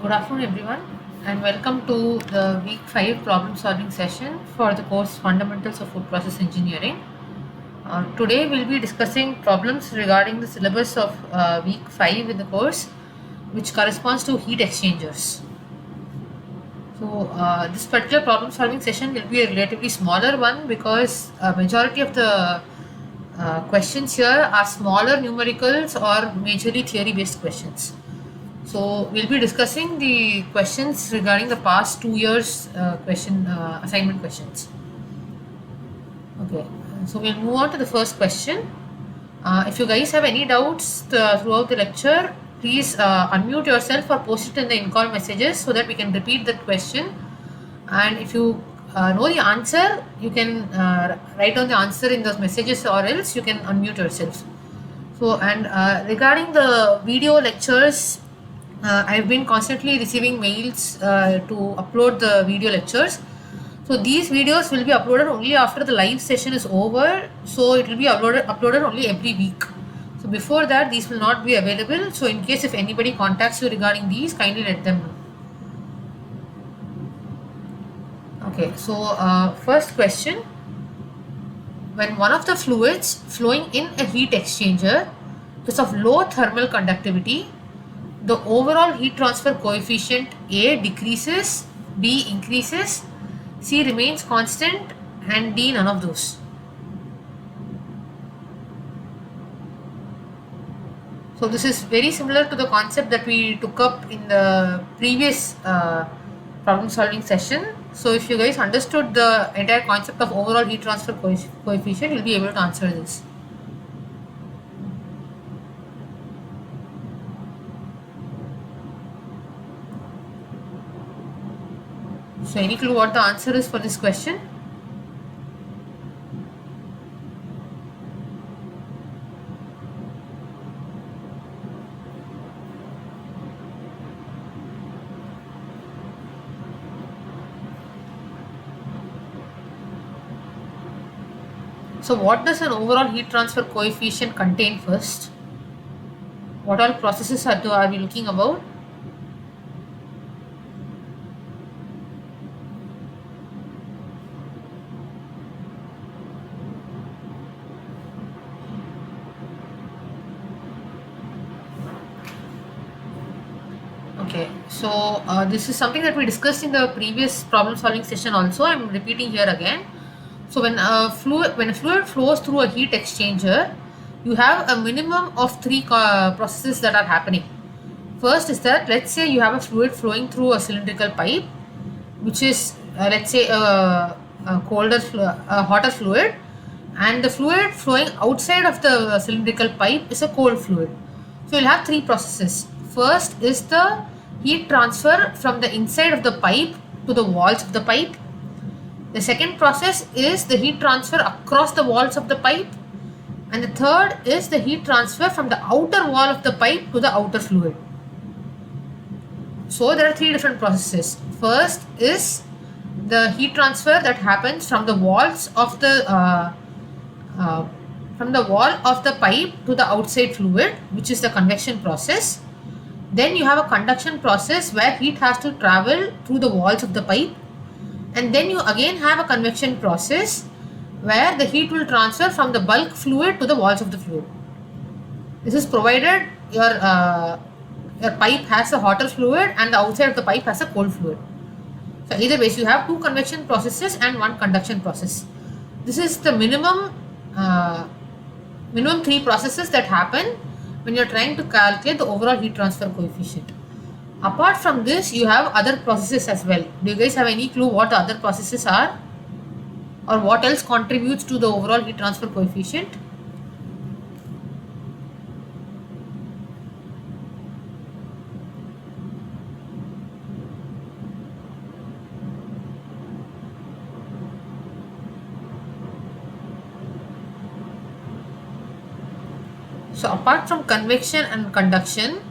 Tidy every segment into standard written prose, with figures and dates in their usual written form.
Good afternoon, everyone, and welcome to the week 5 problem solving session for the course Fundamentals of Food Process Engineering. Today, we'll be discussing problems regarding the syllabus of week 5 in the course, which corresponds to heat exchangers. So, this particular problem solving session will be a relatively smaller one because majority of the questions here are smaller numericals or majorly theory based questions. So we'll be discussing the questions regarding the past 2 years assignment questions. Okay, so we'll move on to the first question. If you guys have any doubts throughout the lecture, please unmute yourself or post it in the in-call messages so that we can repeat the question. And if you know the answer, you can write down the answer in those messages, or else you can unmute yourself. So, and regarding the video lectures, I've been constantly receiving mails to upload the video lectures. So these videos will be uploaded only after the live session is over. So it will be uploaded only every week. So before that, these will not be available. So in case if anybody contacts you regarding these, kindly let them know. Okay, so first question. When one of the fluids flowing in a heat exchanger is of low thermal conductivity, the overall heat transfer coefficient A decreases, B increases, C remains constant, and D none of those. So this is very similar to the concept that we took up in the previous problem solving session. So if you guys understood the entire concept of overall heat transfer coefficient, you'll be able to answer this. So any clue what the answer is for this question? So what does an overall heat transfer coefficient contain first? What all processes are we looking about? Okay, so this is something that we discussed in the previous problem solving session also. I'm repeating here again. So when a fluid flows through a heat exchanger, you have a minimum of three processes that are happening. First is that, let's say you have a fluid flowing through a cylindrical pipe, which is let's say a hotter fluid, and the fluid flowing outside of the cylindrical pipe is a cold fluid. So you'll have three processes. First is the heat transfer from the inside of the pipe to the walls of the pipe. The second process is the heat transfer across the walls of the pipe. And the third is the heat transfer from the outer wall of the pipe to the outer fluid. So there are three different processes. First is the heat transfer that happens from the walls of the wall of the pipe to the outside fluid, which is the convection process. Then you have a conduction process where heat has to travel through the walls of the pipe, and then you again have a convection process where the heat will transfer from the bulk fluid to the walls of the fluid. This is provided your pipe has a hotter fluid and the outside of the pipe has a cold fluid. So either ways you have two convection processes and one conduction process. This is the minimum three processes that happen when you're trying to calculate the overall heat transfer coefficient. Apart from this, you have other processes as well. Do you guys have any clue what the other processes are, or what else contributes to the overall heat transfer coefficient? So apart from convection and conduction,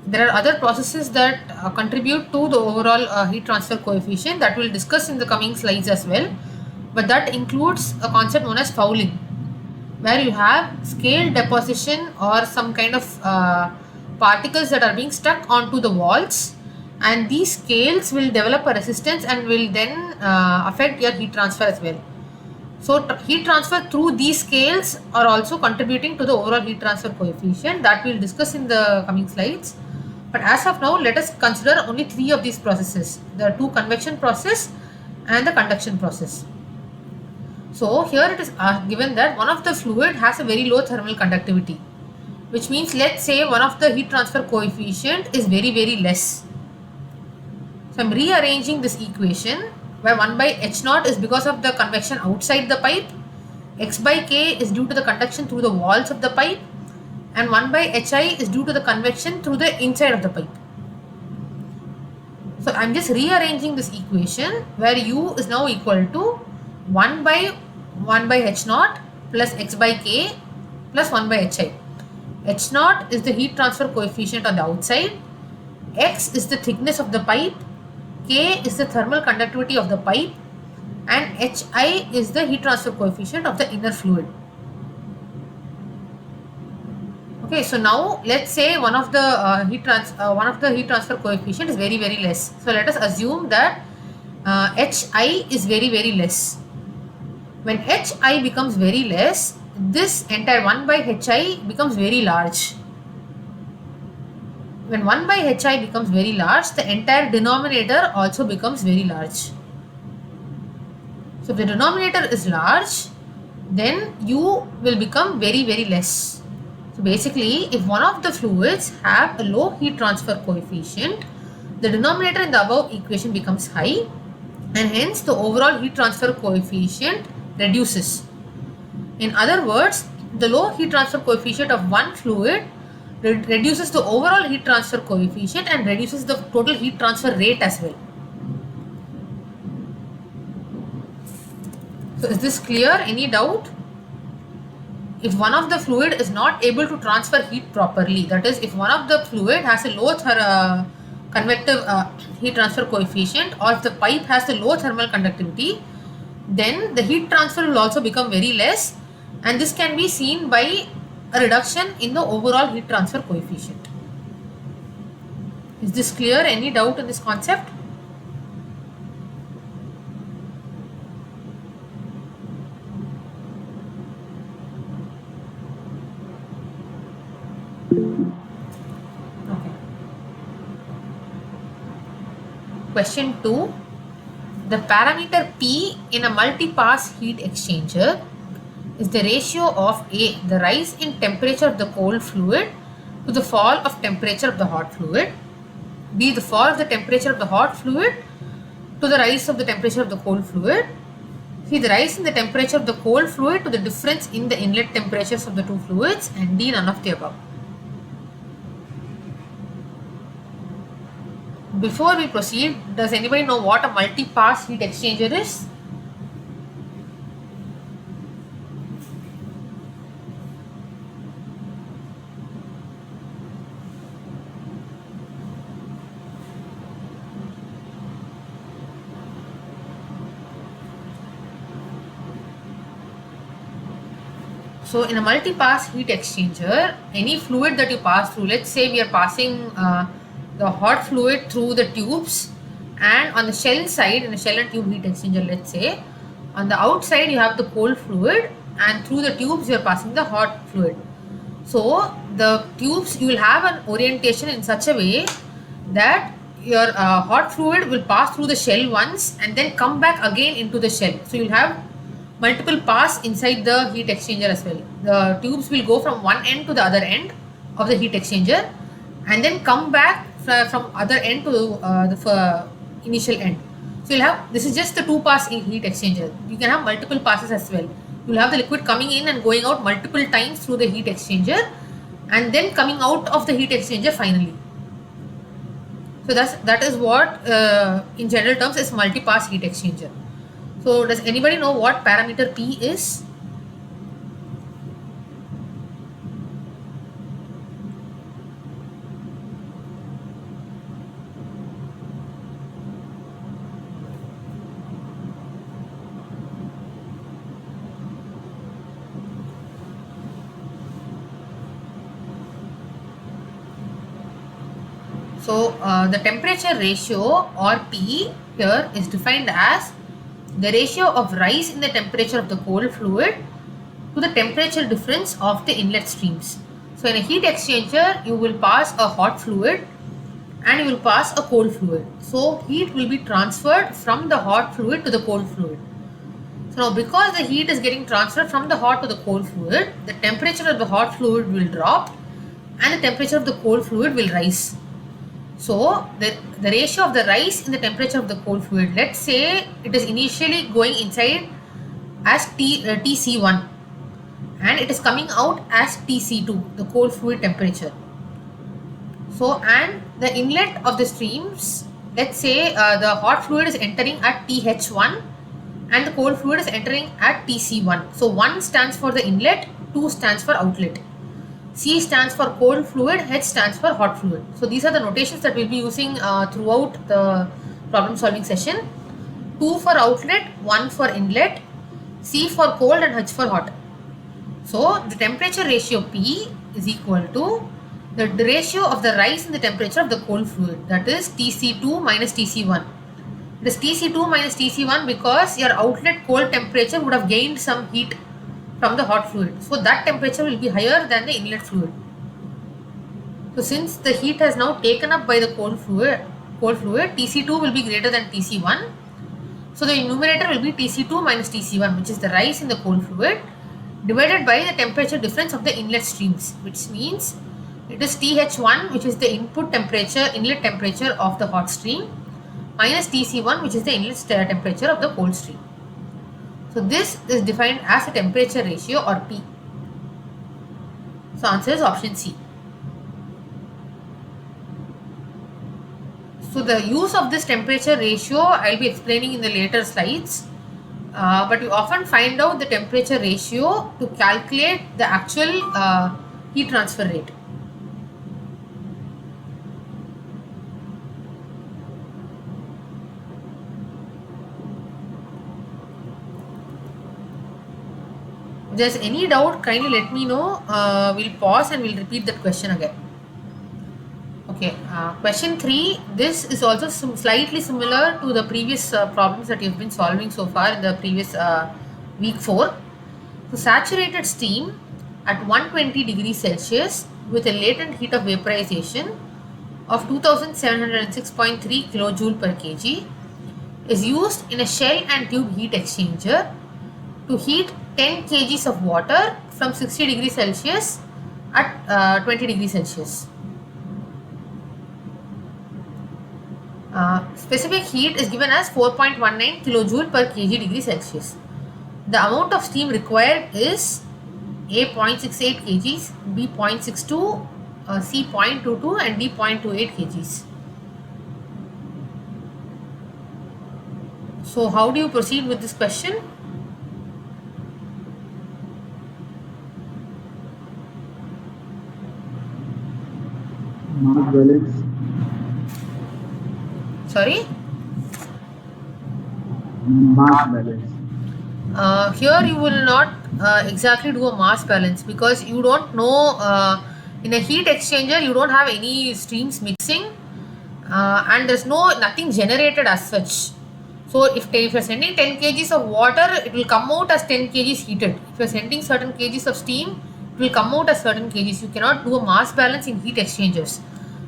there are other processes that contribute to the overall heat transfer coefficient that we'll discuss in the coming slides as well. But that includes a concept known as fouling, where you have scale deposition or some kind of particles that are being stuck onto the walls, and these scales will develop a resistance and will then affect your heat transfer as well. So heat transfer through these scales are also contributing to the overall heat transfer coefficient that we'll discuss in the coming slides. But as of now, let us consider only three of these processes: the two convection process and the conduction process. So here it is given that one of the fluid has a very low thermal conductivity, which means let's say one of the heat transfer coefficient is very less. So I'm rearranging this equation where 1 by h naught is because of the convection outside the pipe, x by k is due to the conduction through the walls of the pipe, and 1 by hi is due to the convection through the inside of the pipe. So I'm just rearranging this equation where u is now equal to 1 by h naught plus x by k plus 1 by hi. H naught is the heat transfer coefficient on the outside, x is the thickness of the pipe, k is the thermal conductivity of the pipe, and hi is the heat transfer coefficient of the inner fluid. Okay, so now let's say one of the heat transfer coefficient is very less. So let us assume that hi is very less. When hi becomes very less, this entire 1 by hi becomes very large. When 1 by hi becomes very large, the entire denominator also becomes very large. So if the denominator is large, then u will become very less. So basically, if one of the fluids have a low heat transfer coefficient, the denominator in the above equation becomes high, and hence the overall heat transfer coefficient reduces. In other words, the low heat transfer coefficient of one fluid reduces the overall heat transfer coefficient and reduces the total heat transfer rate as well. So is this clear? Any doubt? If one of the fluid is not able to transfer heat properly, that is, if one of the fluid has a low convective heat transfer coefficient, or if the pipe has a low thermal conductivity, then the heat transfer will also become very less, and this can be seen by a reduction in the overall heat transfer coefficient. Is this clear? Any doubt in this concept? Okay. Question 2. The parameter P in a multi-pass heat exchanger is the ratio of A, the rise in temperature of the cold fluid, to the fall of temperature of the hot fluid, B, the fall of the temperature of the hot fluid to the rise of the temperature of the cold fluid, C, the rise in the temperature of the cold fluid to the difference in the inlet temperatures of the two fluids, and D, none of the above. Before we proceed, does anybody know what a multi-pass heat exchanger is? So in a multi-pass heat exchanger, any fluid that you pass through, let's say we are passing the hot fluid through the tubes, and on the shell side, in a shell and tube heat exchanger, let's say, on the outside you have the cold fluid, and through the tubes you are passing the hot fluid. So the tubes, you will have an orientation in such a way that your hot fluid will pass through the shell once and then come back again into the shell. So you will have multiple pass inside the heat exchanger as well. The tubes will go from one end to the other end of the heat exchanger and then come back from other end to the initial end. So you'll have, this is just the two pass heat exchanger. You can have multiple passes as well. You'll have the liquid coming in and going out multiple times through the heat exchanger and then coming out of the heat exchanger finally. So that is what in general terms is multi-pass heat exchanger. So does anybody know what parameter P is? So the temperature ratio or P here is defined as the ratio of rise in the temperature of the cold fluid to the temperature difference of the inlet streams. So in a heat exchanger, you will pass a hot fluid and you will pass a cold fluid. So heat will be transferred from the hot fluid to the cold fluid. So now because the heat is getting transferred from the hot to the cold fluid, the temperature of the hot fluid will drop and the temperature of the cold fluid will rise. So the ratio of the rise in the temperature of the cold fluid, let's say it is initially going inside as Tc1 and it is coming out as Tc2, the cold fluid temperature. So and the inlet of the streams, let's say the hot fluid is entering at Th1 and the cold fluid is entering at Tc1. So 1 stands for the inlet, 2 stands for outlet. C stands for cold fluid, H stands for hot fluid. So these are the notations that we'll be using throughout the problem solving session. 2 for outlet, 1 for inlet, C for cold and H for hot. So the temperature ratio P is equal to the ratio of the rise in the temperature of the cold fluid, that is Tc2 minus Tc1. It is Tc2 minus Tc1 because your outlet cold temperature would have gained some heat from the hot fluid. So that temperature will be higher than the inlet fluid. So since the heat has now taken up by the cold fluid, Tc2 will be greater than Tc1. So the numerator will be Tc2 minus Tc1, which is the rise in the cold fluid, divided by the temperature difference of the inlet streams, which means it is Th1, which is the inlet temperature of the hot stream, minus Tc1, which is the inlet temperature of the cold stream. So this is defined as a temperature ratio or P. So answer is option C. So the use of this temperature ratio I will be explaining in the later slides. But you often find out the temperature ratio to calculate the actual heat transfer rate. If there's any doubt, kindly let me know. We'll pause and we'll repeat that question again. Okay, question 3. This is also slightly similar to the previous problems that you've been solving so far in the previous week 4. So saturated steam at 120 degrees Celsius with a latent heat of vaporization of 2706.3 kilojoule per kg is used in a shell and tube heat exchanger to heat 10 kgs of water from 60 degrees Celsius at 20 degrees Celsius. Specific heat is given as 4.19 kilojoule per kg degree Celsius. The amount of steam required is A 0.68 kgs, B 0.62, C 0.22 and D 0.28 kgs. So how do you proceed with this question? Mass balance. Sorry? Mass balance. Here you will not exactly do a mass balance because you don't know in a heat exchanger you don't have any streams mixing and there's nothing generated as such. So if you're sending 10 kgs of water, it will come out as 10 kgs heated. If you're sending certain kgs of steam, it will come out as certain kgs. You cannot do a mass balance in heat exchangers.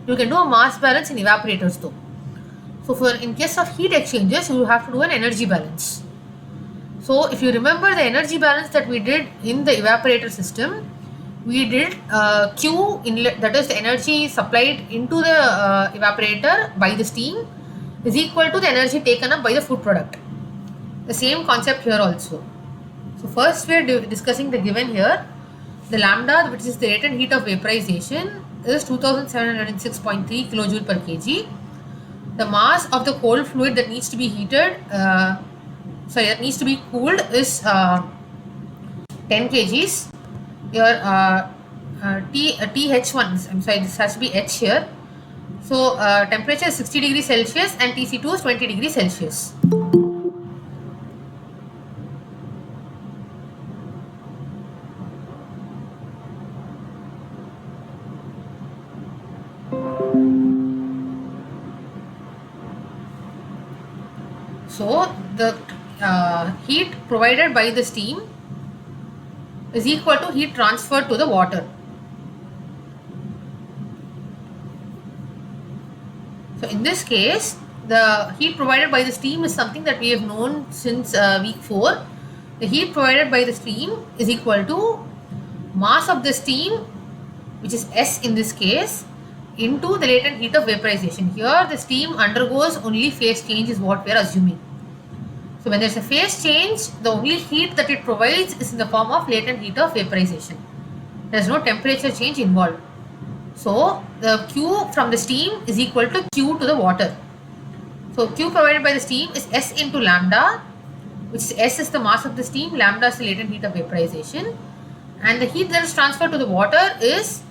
You can do a mass balance in evaporators though. So in case of heat exchangers, you have to do an energy balance. So if you remember the energy balance that we did in the evaporator system, we did Q inlet, that is the energy supplied into the evaporator by the steam, is equal to the energy taken up by the food product. The same concept here also. So first we are discussing the given here. The lambda, which is the latent heat of vaporization, is 2706.3 kilojoule per kg. The mass of the cold fluid that needs to be heated, that needs to be cooled is 10 kgs. Your TH1, I'm sorry, this has to be H here. So temperature is 60 degrees Celsius and Tc2 is 20 degrees Celsius. So the heat provided by the steam is equal to heat transferred to the water. So in this case, the heat provided by the steam is something that we have known since week 4. The heat provided by the steam is equal to mass of the steam, which is S in this case, into the latent heat of vaporization. Here the steam undergoes only phase change is what we are assuming. So when there is a phase change, the only heat that it provides is in the form of latent heat of vaporization. There is no temperature change involved. So the Q from the steam is equal to Q to the water. So Q provided by the steam is S into lambda, which is S is the mass of the steam, lambda is the latent heat of vaporization, and the heat that is transferred to the water is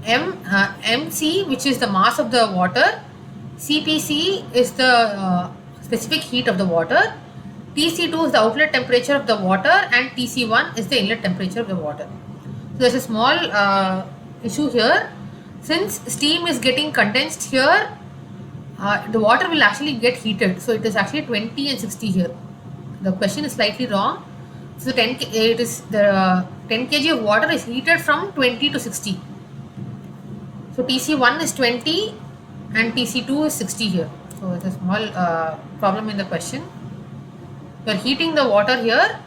MC, which is the mass of the water, CPC is the specific heat of the water, TC2 is the outlet temperature of the water, and TC1 is the inlet temperature of the water. So there's a small issue here. Since steam is getting condensed here, the water will actually get heated. So it is actually 20 and 60 here. The question is slightly wrong. So 10 kg of water is heated from 20 to 60. So TC1 is 20 and TC2 is 60 here. So it's a small problem in the question. We are heating the water here.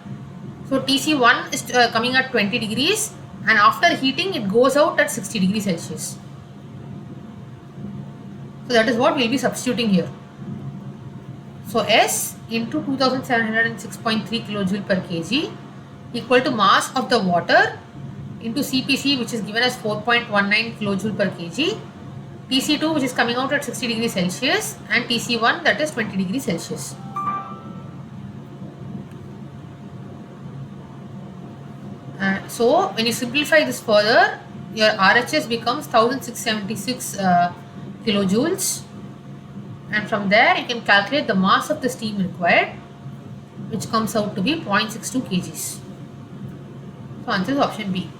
So TC1 is coming at 20 degrees, and after heating it goes out at 60 degrees Celsius. So that is what we will be substituting here. So S into 2706.3 kilojoule per kg equal to mass of the water into CPC, which is given as 4.19 kilojoule per kg, TC2 which is coming out at 60 degrees Celsius, and TC1 that is 20 degrees Celsius. So when you simplify this further, your RHS becomes 1676 kilojoules, and from there you can calculate the mass of the steam required, which comes out to be 0.62 kgs. So answer is option B.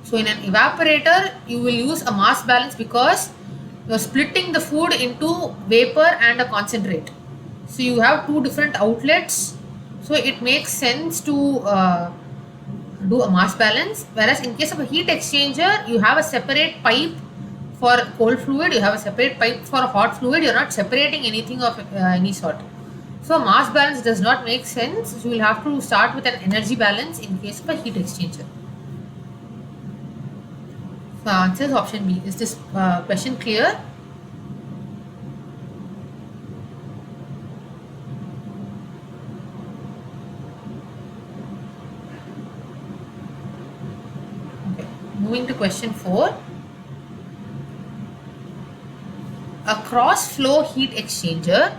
So in an evaporator you will use a mass balance because you are splitting the food into vapor and a concentrate. So you have two different outlets, so it makes sense to do a mass balance, whereas in case of a heat exchanger you have a separate pipe for cold fluid, you have a separate pipe for hot fluid, you are not separating anything of any sort. So mass balance does not make sense, so you will have to start with an energy balance in case of a heat exchanger. So answer is option B. Is this question clear? Moving to question 4. A cross flow heat exchanger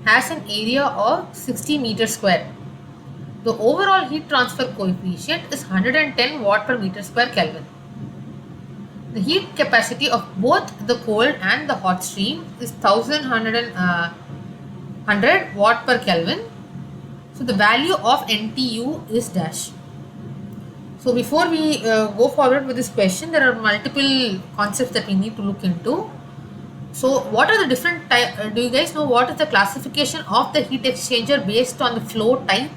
has an area of 60 meters square. The overall heat transfer coefficient is 110 watt per meter square Kelvin. The heat capacity of both the cold and the hot stream is 1100 watt per Kelvin. So the value of NTU is dash. So before we go forward with this question, there are multiple concepts that we need to look into. So what are the different types? Do you guys know what is the classification of the heat exchanger based on the flow type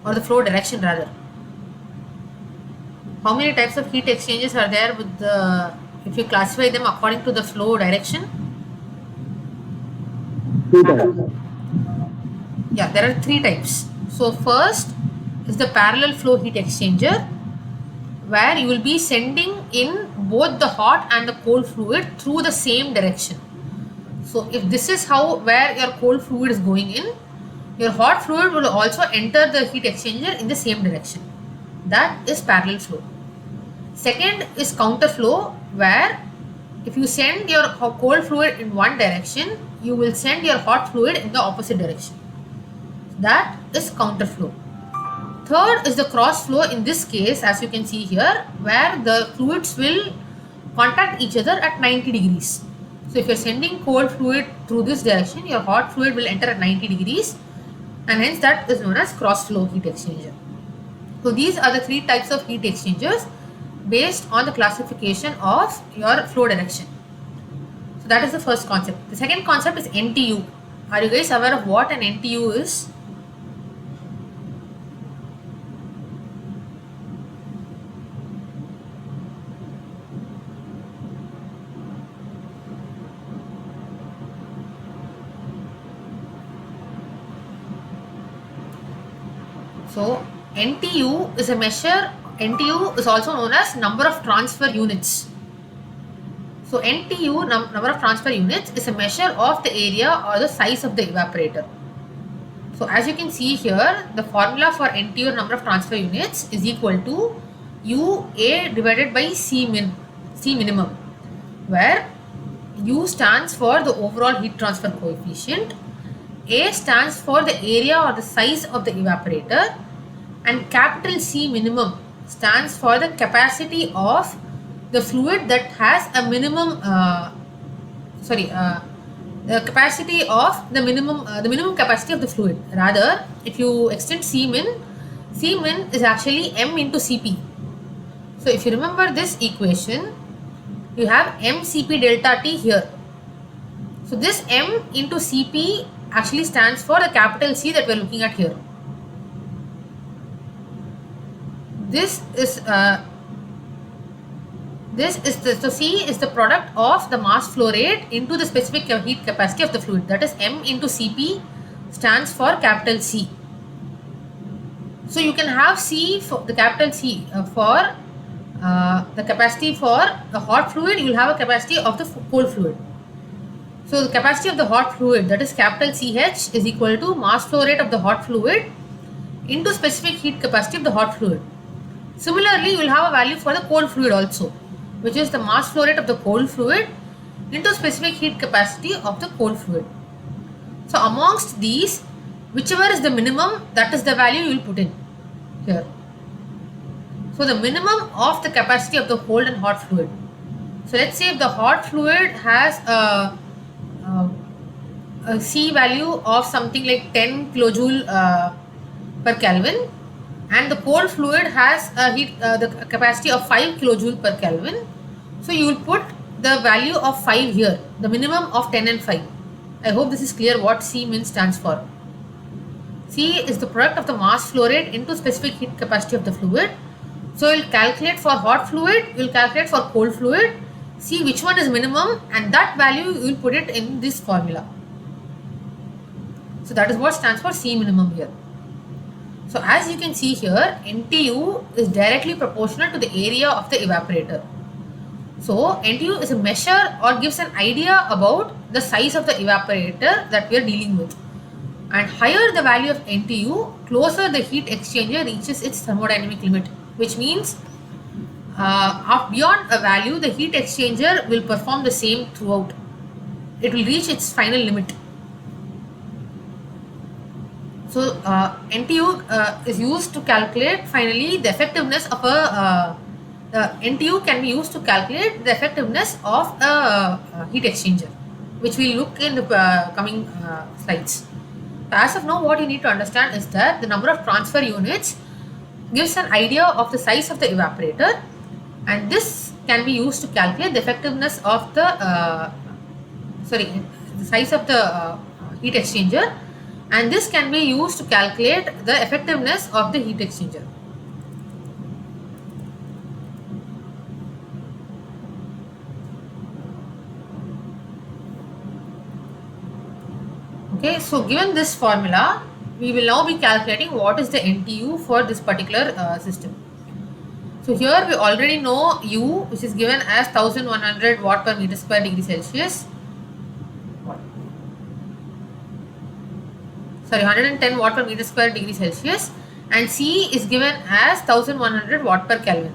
or the flow direction rather? How many types of heat exchangers are there with the, if you classify them according to the flow direction? 2 types. Yeah, there are 3 types. So first is the parallel flow heat exchanger, where you will be sending in both the hot and the cold fluid through the same direction. So if this is where your cold fluid is going in, your hot fluid will also enter the heat exchanger in the same direction. That is parallel flow. Second is counter flow, where if you send your cold fluid in one direction, you will send your hot fluid in the opposite direction. That is counter flow. Third is the cross flow. In this case, as you can see here, where the fluids will contact each other at 90 degrees. So if you are sending cold fluid through this direction, your hot fluid will enter at 90 degrees, and hence that is known as cross flow heat exchanger. So these are the 3 types of heat exchangers based on the classification of your flow direction. So that is the first concept. The second concept is NTU. Are you guys aware of what an NTU is? So NTU is a measure. NTU is also known as number of transfer units. So NTU, number of transfer units, is a measure of the area or the size of the evaporator. So as you can see here, the formula for NTU, number of transfer units, is equal to UA divided by C minimum, where U stands for the overall heat transfer coefficient, A stands for the area or the size of the evaporator, and capital C minimum stands for the capacity of the fluid that has a minimum the capacity of the minimum capacity of the fluid. Rather, if you extend C min is actually M into Cp. So if you remember this equation, you have mCp delta T here. So this M into Cp actually stands for the capital C that we are looking at here. This is so C is the product of the mass flow rate into the specific heat capacity of the fluid. That is M into Cp stands for capital C. So you can have C for the capital C for the capacity for the hot fluid. You will have a capacity of the cold fluid. So the capacity of the hot fluid, that is capital CH, is equal to mass flow rate of the hot fluid into specific heat capacity of the hot fluid. Similarly, you will have a value for the cold fluid also, which is the mass flow rate of the cold fluid into specific heat capacity of the cold fluid. So amongst these, whichever is the minimum, that is the value you will put in here. So the minimum of the capacity of the cold and hot fluid. So let's say if the hot fluid has a C value of something like 10 kilojoule per Kelvin, and the cold fluid has a the capacity of 5 kilojoule per Kelvin. So you will put the value of 5 here, the minimum of 10 and 5. I hope this is clear what C min stands for. C is the product of the mass flow rate into specific heat capacity of the fluid. So you will calculate for hot fluid, you will calculate for cold fluid, see which one is minimum, and that value you will put it in this formula. So that is what stands for C minimum here. So as you can see here, NTU is directly proportional to the area of the evaporator. So NTU is a measure or gives an idea about the size of the evaporator that we are dealing with. And higher the value of NTU, closer the heat exchanger reaches its thermodynamic limit, which means beyond a value, the heat exchanger will perform the same throughout. It will reach its final limit. So NTU is used to calculate finally the effectiveness of the NTU can be used to calculate the effectiveness of a heat exchanger, which we will look in the coming slides. As of now, what you need to understand is that the number of transfer units gives an idea of the size of the evaporator, and this can be used to calculate the effectiveness of the size of the heat exchanger, and this can be used to calculate the effectiveness of the heat exchanger. Okay, so given this formula, we will now be calculating what is the NTU for this particular system. So here we already know U, which is given as 1100 watt per meter square degree Celsius. 110 watt per meter square degree Celsius, and C is given as 1100 watt per Kelvin.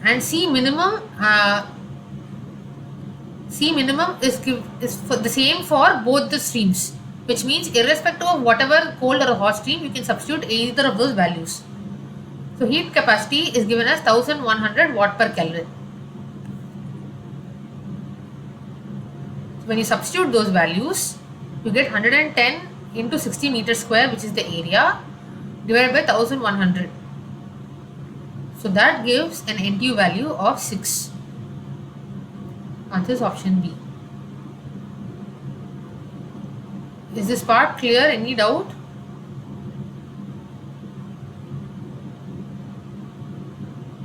And C minimum is for the same for both the streams, which means irrespective of whatever cold or hot stream, you can substitute either of those values. So heat capacity is given as 1100 watt per Kelvin. When you substitute those values, you get 110 into 60 meters square, which is the area, divided by 1100. So that gives an NTU value of 6. Answer is option B. Is this part clear? Any doubt?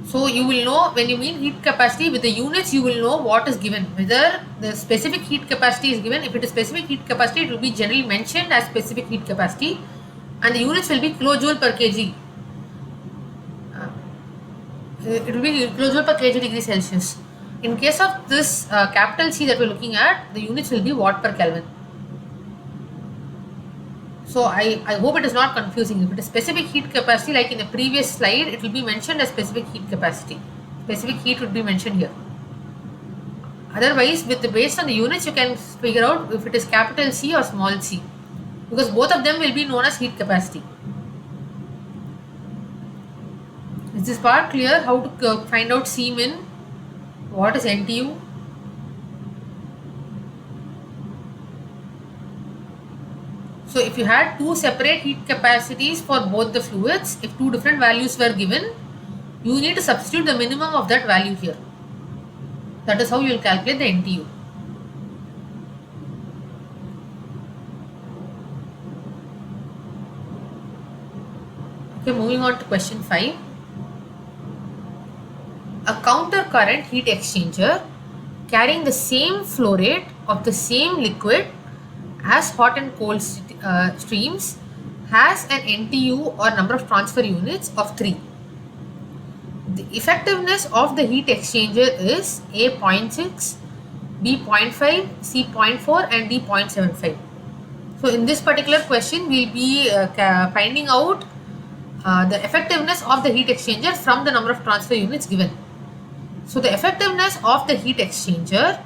So you will know when you mean heat capacity with the units, you will know what is given, whether the specific heat capacity is given. If it is specific heat capacity, it will be generally mentioned as specific heat capacity, and the units will be kilojoule per kg. It will be kilojoule per kg degree Celsius. In case of this capital C that we're looking at, the units will be watt per Kelvin. So I hope it is not confusing. If it is specific heat capacity, like in the previous slide, it will be mentioned as specific heat capacity. Specific heat would be mentioned here. Otherwise, based on the units, you can figure out if it is capital C or small c, because both of them will be known as heat capacity. Is this part clear? How to find out C min? What is NTU? So if you had two separate heat capacities for both the fluids, if two different values were given, you need to substitute the minimum of that value here. That is how you will calculate the NTU. Okay, moving on to question 5. A counter current heat exchanger carrying the same flow rate of the same liquid as hot and cold streams has an NTU or number of transfer units of 3. The effectiveness of the heat exchanger is A 0.6, B 0.5, C 0.4 and D 0.75. So in this particular question, we will be finding out the effectiveness of the heat exchanger from the number of transfer units given. So the effectiveness of the heat exchanger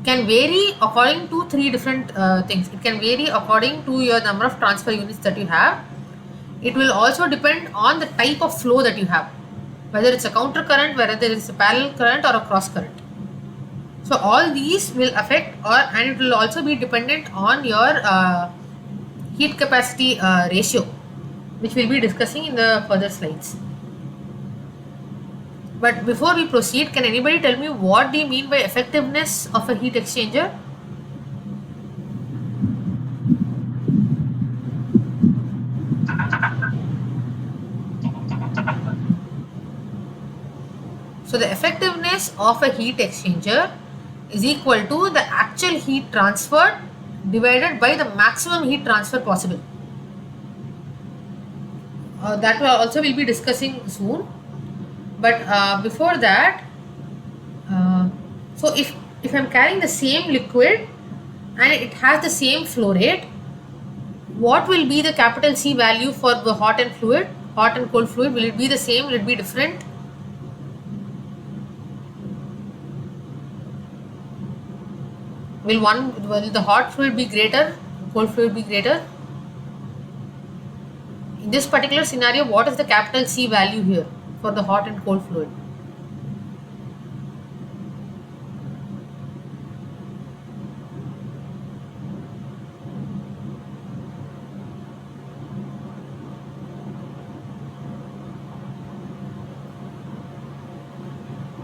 can vary according to 3 different things. It can vary according to your number of transfer units that you have. It will also depend on the type of flow that you have, whether it's a counter current, whether it's a parallel current or a cross current. So all these will affect, and it will also be dependent on your heat capacity ratio, which we'll be discussing in the further slides. But before we proceed, can anybody tell me what do you mean by effectiveness of a heat exchanger? So the effectiveness of a heat exchanger is equal to the actual heat transferred divided by the maximum heat transfer possible. That also we'll be discussing soon. But before that, so if I'm carrying the same liquid and it has the same flow rate, what will be the capital C value for the hot and cold fluid? Will it be the same? Will it be different? Will the hot fluid be greater, cold fluid be greater? In this particular scenario, what is the capital C value here for the hot and cold fluid?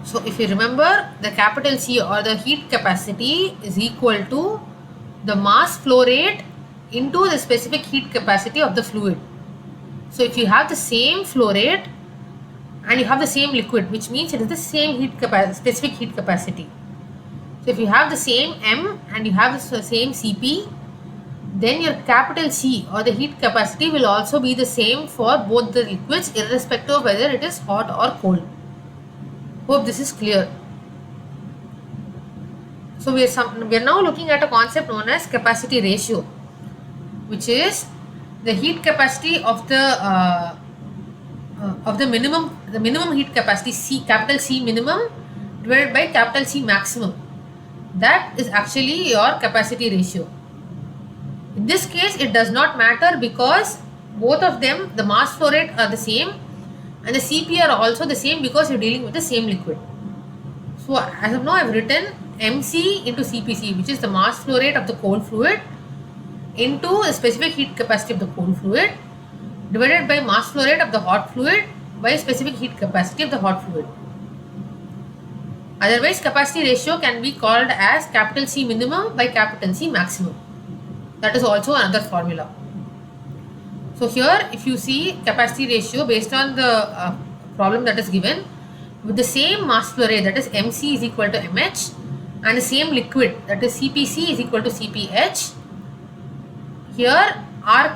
So if you remember, the capital C or the heat capacity is equal to the mass flow rate into the specific heat capacity of the fluid. So if you have the same flow rate and you have the same liquid, which means it is the same specific heat capacity. So if you have the same M and you have the same Cp, then your capital C or the heat capacity will also be the same for both the liquids, irrespective of whether it is hot or cold. Hope this is clear. So we are now looking at a concept known as capacity ratio, which is the heat capacity of the minimum heat capacity C, capital C minimum divided by capital C maximum. That is actually your capacity ratio. In this case, it does not matter because both of them, the mass flow rate are the same and the Cp are also the same because you're dealing with the same liquid. So as of now, I've written Mc into Cpc, which is the mass flow rate of the cold fluid into the specific heat capacity of the cold fluid divided by mass flow rate of the hot fluid by specific heat capacity of the hot fluid. Otherwise, capacity ratio can be called as capital C minimum by capital C maximum. That is also another formula. So here if you see capacity ratio based on the problem that is given, with the same mass flow rate, that is mc is equal to mh, and the same liquid, that is cpc is equal to cph, here r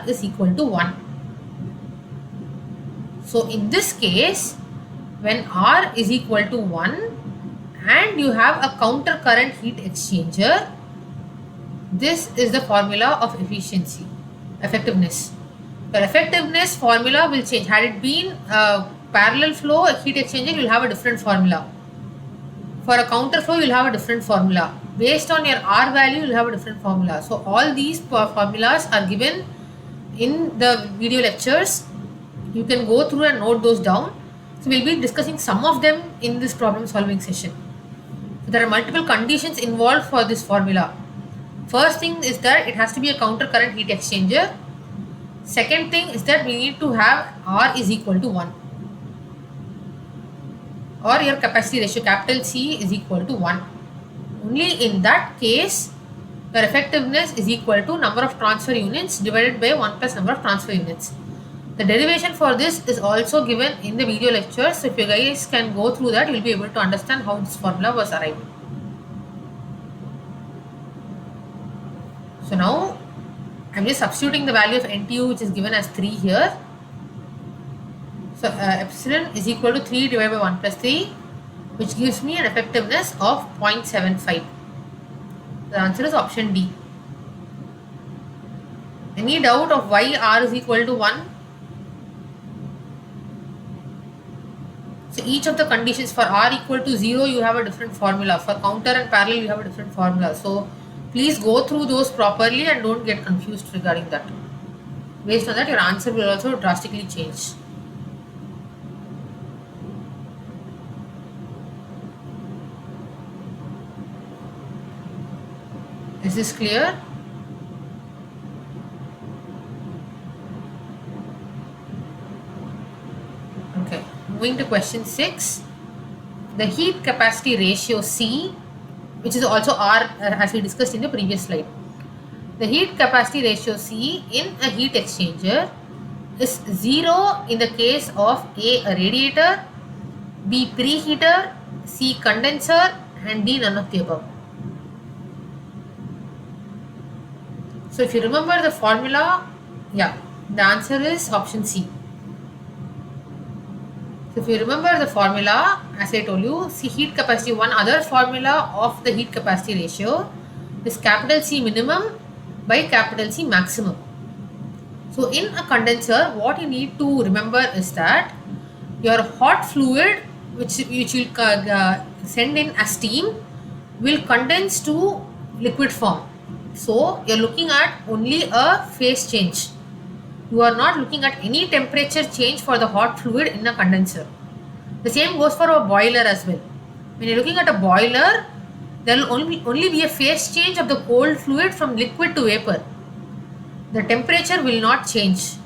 is equal to 1. So in this case, when r is equal to 1 and you have a counter current heat exchanger, this is the formula of effectiveness. The effectiveness formula will change. Had it been a parallel flow heat exchanger, you will have a different formula. For a counter flow, you will have a different formula. Based on your R value, you will have a different formula. So all these formulas are given in the video lectures. You can go through and note those down. So we'll be discussing some of them in this problem solving session. So there are multiple conditions involved for this formula. First thing is that it has to be a counter current heat exchanger. Second thing is that we need to have R is equal to 1, or your capacity ratio capital C is equal to 1. Only in that case your effectiveness is equal to number of transfer units divided by 1 plus number of transfer units. The derivation for this is also given in the video lecture. So if you guys can go through that, you will be able to understand how this formula was arrived. So now I am just substituting the value of NTU, which is given as 3 here. So epsilon is equal to 3 divided by 1 plus 3, which gives me an effectiveness of 0.75. The answer is option D. Any doubt of why R is equal to 1? So each of the conditions, for R equal to 0, you have a different formula. For counter and parallel, you have a different formula. So please go through those properly and don't get confused regarding that. Based on that, your answer will also drastically change. Is this clear? Okay, moving to question 6. The heat capacity ratio C, which is also R as we discussed in the previous slide. The heat capacity ratio C in a heat exchanger is 0 in the case of A radiator, B preheater, C condenser, and D none of the above. So if you remember the formula, the answer is option C. So if you remember the formula, as I told you, see heat capacity, one other formula of the heat capacity ratio is capital C minimum by capital C maximum. So in a condenser, what you need to remember is that your hot fluid, which will send in as steam, will condense to liquid form. So you are looking at only a phase change. You are not looking at any temperature change for the hot fluid in a condenser. The same goes for a boiler as well. When you are looking at a boiler, there will only be a phase change of the cold fluid from liquid to vapor. The temperature will not change.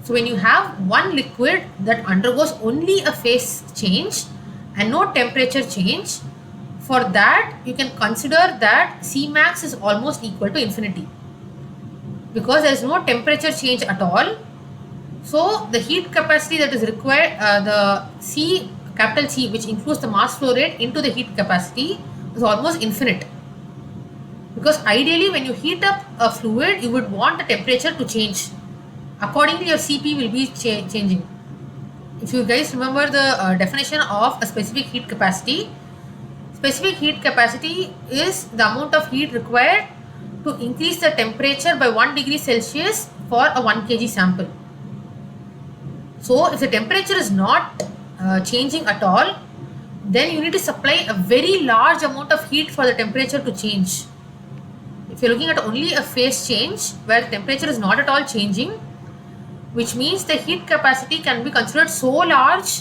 So when you have one liquid that undergoes only a phase change and no temperature change, for that you can consider that Cmax is almost equal to infinity, because there is no temperature change at all. So the heat capacity that is required, the C, capital C, which includes the mass flow rate into the heat capacity, is almost infinite. Because ideally when you heat up a fluid, you would want the temperature to change. Accordingly your Cp will be changing. If you guys remember the definition of a specific heat capacity, specific heat capacity is the amount of heat required to increase the temperature by 1 degree Celsius for a 1 kg sample. So if the temperature is not changing at all, then you need to supply a very large amount of heat for the temperature to change. If you're looking at only a phase change where the temperature is not at all changing, which means the heat capacity can be considered so large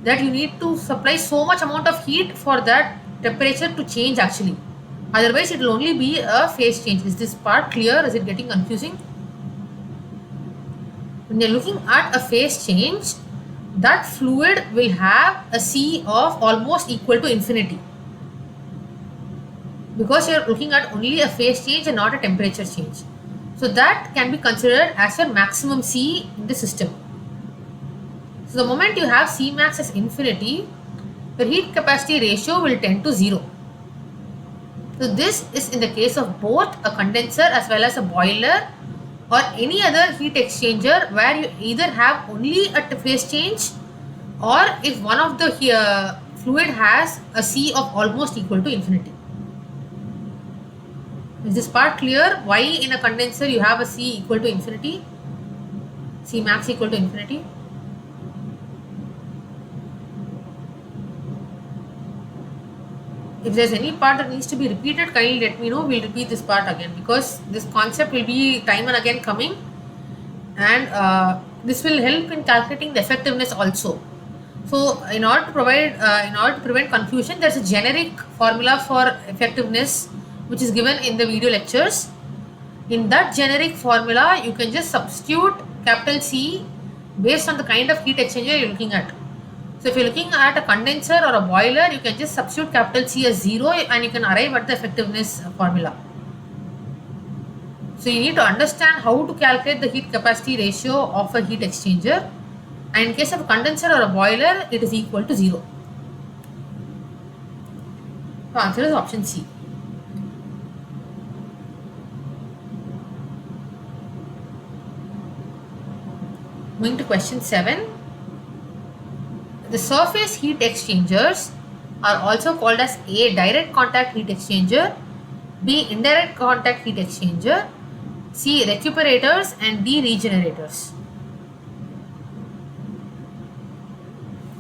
that you need to supply so much amount of heat for that temperature to change actually. Otherwise it will only be a phase change. Is this part clear? Is it getting confusing? When you're looking at a phase change, that fluid will have a C of almost equal to infinity. because you're looking at only a phase change and not a temperature change. So that can be considered as your maximum C in the system. So the moment you have Cmax as infinity, the heat capacity ratio will tend to 0. So this is in the case of both a condenser as well as a boiler or any other heat exchanger where you either have only a phase change, or if one of the fluid has a C of almost equal to infinity. Is this part clear? Why in a condenser you have a C equal to infinity? C max equal to infinity? If there's any part that needs to be repeated, kindly let me know. We'll repeat this part again because this concept will be time and again coming, and this will help in calculating the effectiveness also. So in order to prevent confusion, there's a generic formula for effectiveness which is given in the video lectures. In that generic formula, you can just substitute capital C based on the kind of heat exchanger you're looking at. So if you're looking at a condenser or a boiler, you can just substitute capital C as 0 and you can arrive at the effectiveness formula. So you need to understand how to calculate the heat capacity ratio of a heat exchanger, and in case of a condenser or a boiler, it is equal to 0. So answer is option C. Moving to question 7. The surface heat exchangers are also called as A. direct contact heat exchanger, B. indirect contact heat exchanger, C. recuperators, and D. regenerators.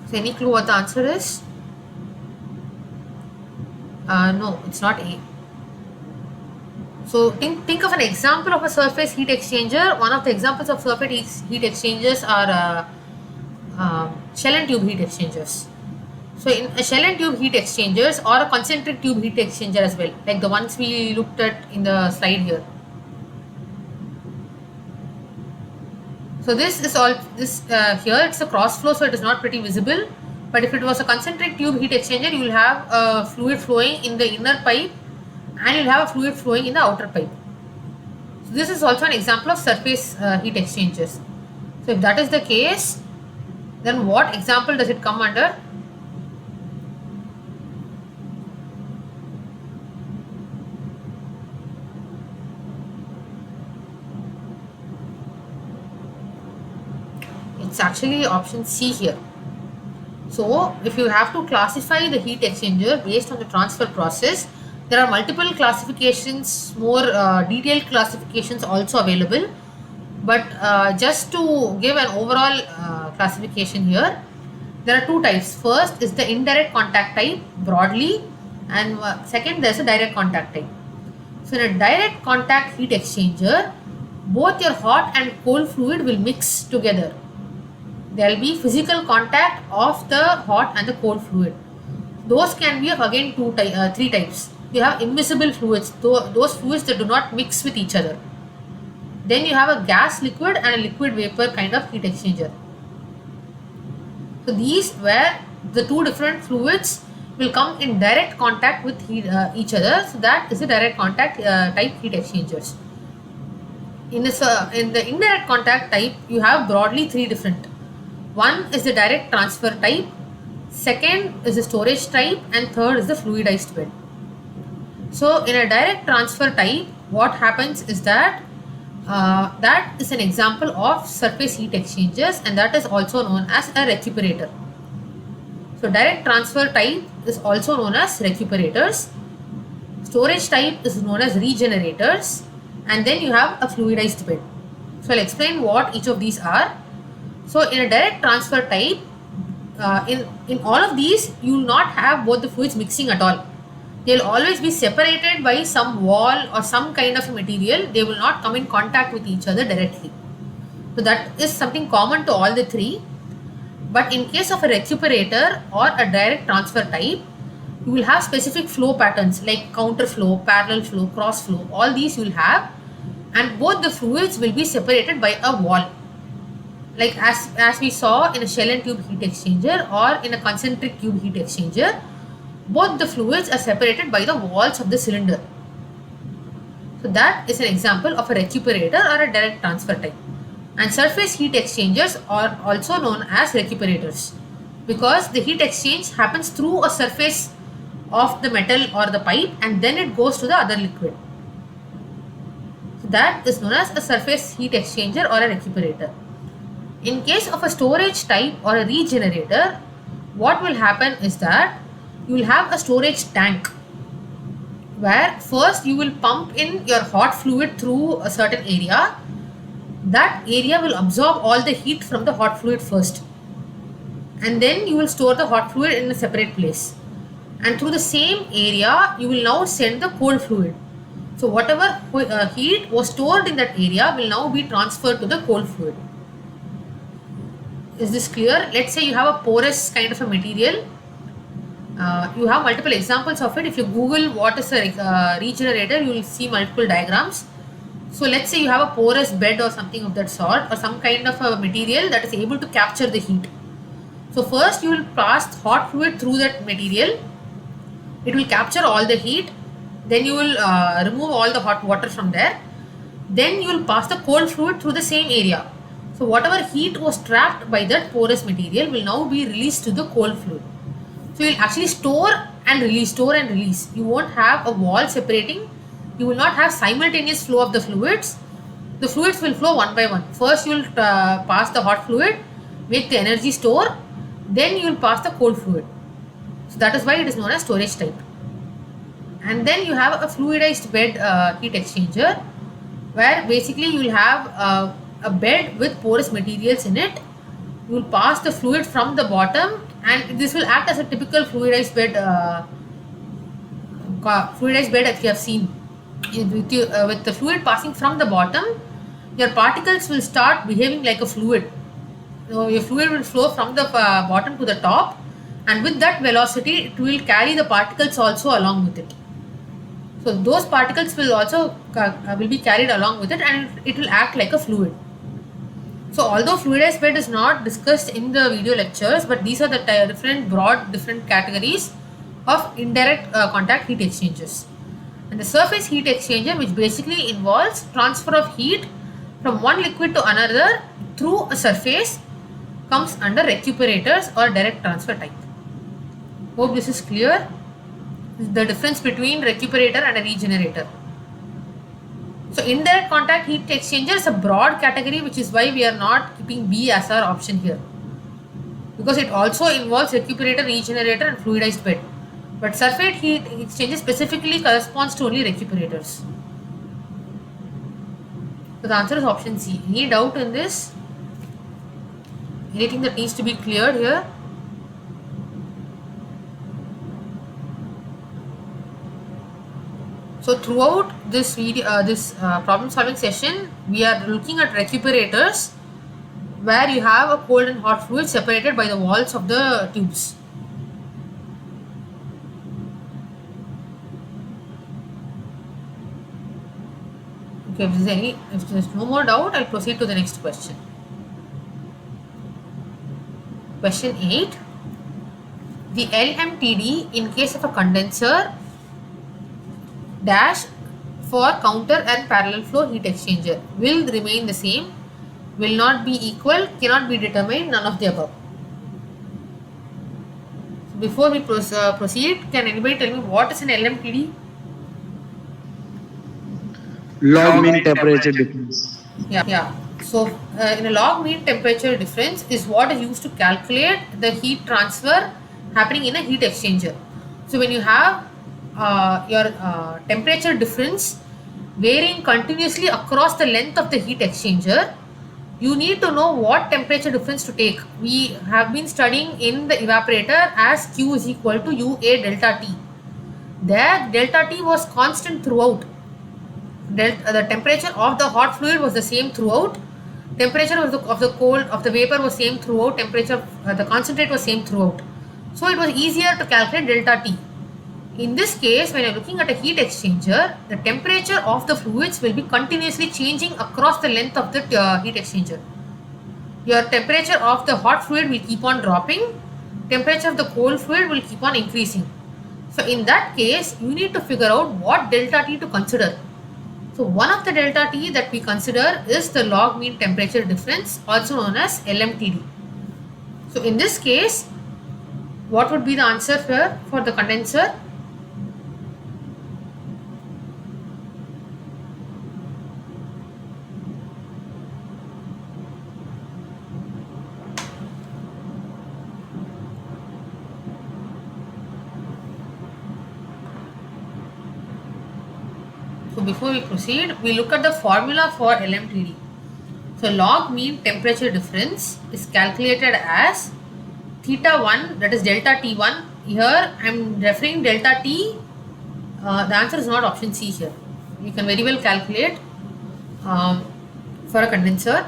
So any clue what the answer is? No, it's not A. So think of an example of a surface heat exchanger. One of the examples of surface heat exchangers are shell and tube heat exchangers. So in a shell and tube heat exchangers or a concentric tube heat exchanger as well, like the ones we looked at in the slide here. So this is all here it's a cross flow, so it is not pretty visible. But if it was a concentric tube heat exchanger, you will have a fluid flowing in the inner pipe and you'll have a fluid flowing in the outer pipe. So this is also an example of surface heat exchangers. So if that is the case, then what example does it come under? It's actually option C here. So if you have to classify the heat exchanger based on the transfer process, there are multiple classifications, more detailed classifications also available. But just to give an overall classification here, there are two types. First is the indirect contact type broadly, and second there's a direct contact type. So in a direct contact heat exchanger, both your hot and cold fluid will mix together. There will be physical contact of the hot and the cold fluid. Those can be of again three types. You have immiscible fluids, those fluids that do not mix with each other. Then you have a gas liquid and a liquid vapor kind of heat exchanger. So these where the two different fluids will come in direct contact with each other. So that is a direct contact type heat exchangers. In the indirect contact type, you have broadly three different. One is the direct transfer type, second is the storage type, and third is the fluidized bed. So in a direct transfer type, what happens is that that is an example of surface heat exchangers, and that is also known as a recuperator. So direct transfer type is also known as recuperators. Storage type is known as regenerators, and then you have a fluidized bed. So I'll explain what each of these are. So in a direct transfer type, in all of these, you will not have both the fluids mixing at all. They will always be separated by some wall or some kind of material. They will not come in contact with each other directly. So that is something common to all the three. But in case of a recuperator or a direct transfer type, you will have specific flow patterns like counter flow, parallel flow, cross flow. All these you will have, and both the fluids will be separated by a wall. Like as we saw in a shell and tube heat exchanger or in a concentric tube heat exchanger, both the fluids are separated by the walls of the cylinder. So that is an example of a recuperator or a direct transfer type. And surface heat exchangers are also known as recuperators because the heat exchange happens through a surface of the metal or the pipe and then it goes to the other liquid. So that is known as a surface heat exchanger or a recuperator. In case of a storage type or a regenerator, what will happen is that you will have a storage tank where first you will pump in your hot fluid through a certain area. That area will absorb all the heat from the hot fluid first, and then you will store the hot fluid in a separate place, and through the same area you will now send the cold fluid. So whatever heat was stored in that area will now be transferred to the cold fluid. Is this clear? Let's say you have a porous kind of a material. You have multiple examples of it. If you Google what is a regenerator, you will see multiple diagrams. So let's say you have a porous bed or something of that sort, or some kind of a material that is able to capture the heat. So first you will pass hot fluid through that material. It will capture all the heat. Then you will remove all the hot water from there. Then you will pass the cold fluid through the same area. So whatever heat was trapped by that porous material will now be released to the cold fluid. So you will actually store and release. You won't have a wall separating. You will not have simultaneous flow of the fluids. The fluids will flow one by one. First you will pass the hot fluid, make the energy store, then you will pass the cold fluid. So that is why it is known as storage type. And then you have a fluidized bed heat exchanger, where basically you will have a bed with porous materials in it. You will pass the fluid from the bottom, and this will act as a typical fluidized bed that you have seen. With the fluid passing from the bottom, your particles will start behaving like a fluid. So your fluid will flow from the bottom to the top, and with that velocity it will carry the particles also along with it. So those particles will also will be carried along with it, and it will act like a fluid. So although fluidized bed is not discussed in the video lectures, but these are the different categories of indirect contact heat exchangers. And the surface heat exchanger, which basically involves transfer of heat from one liquid to another through a surface, comes under recuperators or direct transfer type. Hope this is clear. The difference between recuperator and a regenerator. So indirect contact heat exchanger is a broad category, which is why we are not keeping B as our option here, because it also involves recuperator, regenerator and fluidized bed. But surface heat exchanger specifically corresponds to only recuperators. So the answer is option C. Any doubt in this? Anything that needs to be cleared here? So throughout this video, problem solving session, we are looking at recuperators, where you have a cold and hot fluid separated by the walls of the tubes. Okay, if there is no more doubt, I'll proceed to the next question. Question 8. The LMTD in case of a condenser dash for counter and parallel flow heat exchanger will remain the same, will not be equal, cannot be determined, none of the above. So before we proceed, can anybody tell me what is an LMTD? Log mean temperature difference. Yeah. So in a log mean temperature difference is what is used to calculate the heat transfer happening in a heat exchanger. So when you have your temperature difference varying continuously across the length of the heat exchanger, you need to know what temperature difference to take. We have been studying in the evaporator as Q is equal to UA delta T. There delta T was constant throughout. The temperature of the hot fluid was the same throughout. Temperature of the vapor was same throughout. Temperature the concentrate was same throughout. So it was easier to calculate delta T. In this case, when you are looking at a heat exchanger, the temperature of the fluids will be continuously changing across the length of the heat exchanger. Your temperature of the hot fluid will keep on dropping. Temperature of the cold fluid will keep on increasing. So in that case, you need to figure out what delta T to consider. So one of the delta T that we consider is the log mean temperature difference, also known as LMTD. So in this case, what would be the answer here for the condenser? So before we proceed, we look at the formula for LMTD. So log mean temperature difference is calculated as theta 1, that is delta T1. Here I am referring delta T. The answer is not option C here. You can very well calculate for a condenser.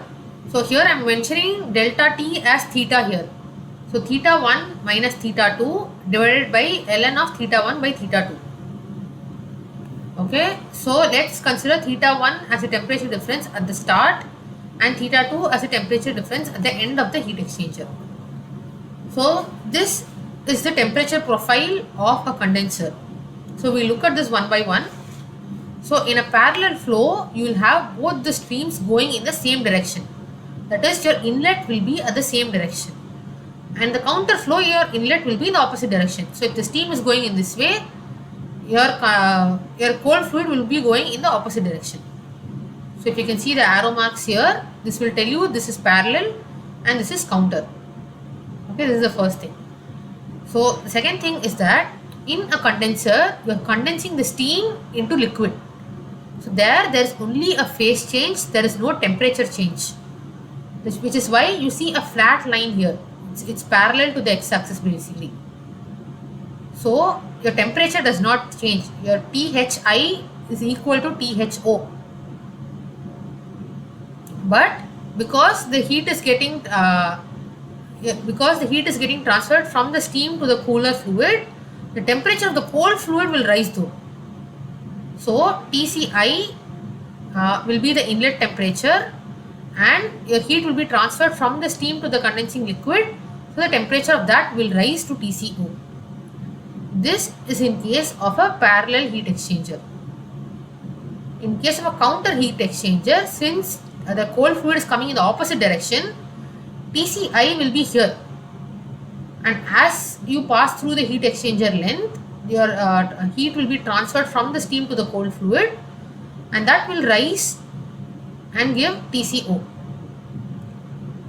So here I am mentioning delta T as theta here. So theta 1 minus theta 2 divided by ln of theta 1 by theta 2. Okay, so let's consider theta 1 as a temperature difference at the start and theta 2 as a temperature difference at the end of the heat exchanger. So this is the temperature profile of a condenser. So we look at this one by one. So in a parallel flow, you will have both the streams going in the same direction. That is, your inlet will be at the same direction. And the counter flow, your inlet will be in the opposite direction. So if the steam is going in this way, your cold fluid will be going in the opposite direction. So if you can see the arrow marks here, this will tell you this is parallel and this is counter. Okay, this is the first thing. So the second thing is that in a condenser, you are condensing the steam into liquid. So there is only a phase change, there is no temperature change, which is why you see a flat line here. It's parallel to the x-axis basically. So your temperature does not change. Your THI is equal to THO. But because the heat is getting transferred from the steam to the cooler fluid, the temperature of the cold fluid will rise though. So TCI will be the inlet temperature and your heat will be transferred from the steam to the condensing liquid. So the temperature of that will rise to TCO. This is in case of a parallel heat exchanger. In case of a counter heat exchanger, since the cold fluid is coming in the opposite direction, TCI will be here. And as you pass through the heat exchanger length, your heat will be transferred from the steam to the cold fluid and that will rise and give TCO.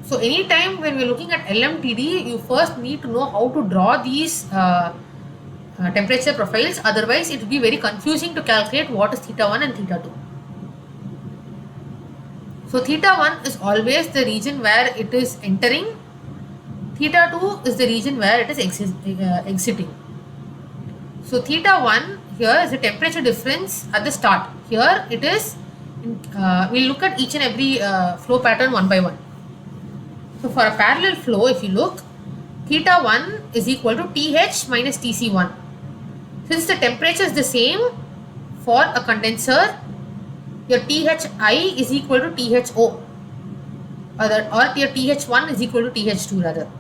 So anytime when we are looking at LMTD, you first need to know how to draw these temperature profiles, otherwise it will be very confusing to calculate what is theta 1 and theta 2. So theta 1 is always the region where it is entering, theta 2 is the region where it is exiting. So theta 1 here is the temperature difference at the start. Here it is, we'll look at each and every flow pattern one by one. So for a parallel flow, if you look, theta 1 is equal to TH minus TC1. Since the temperature is the same for a condenser, your THI is equal to THO or your TH1 is equal to TH2 rather.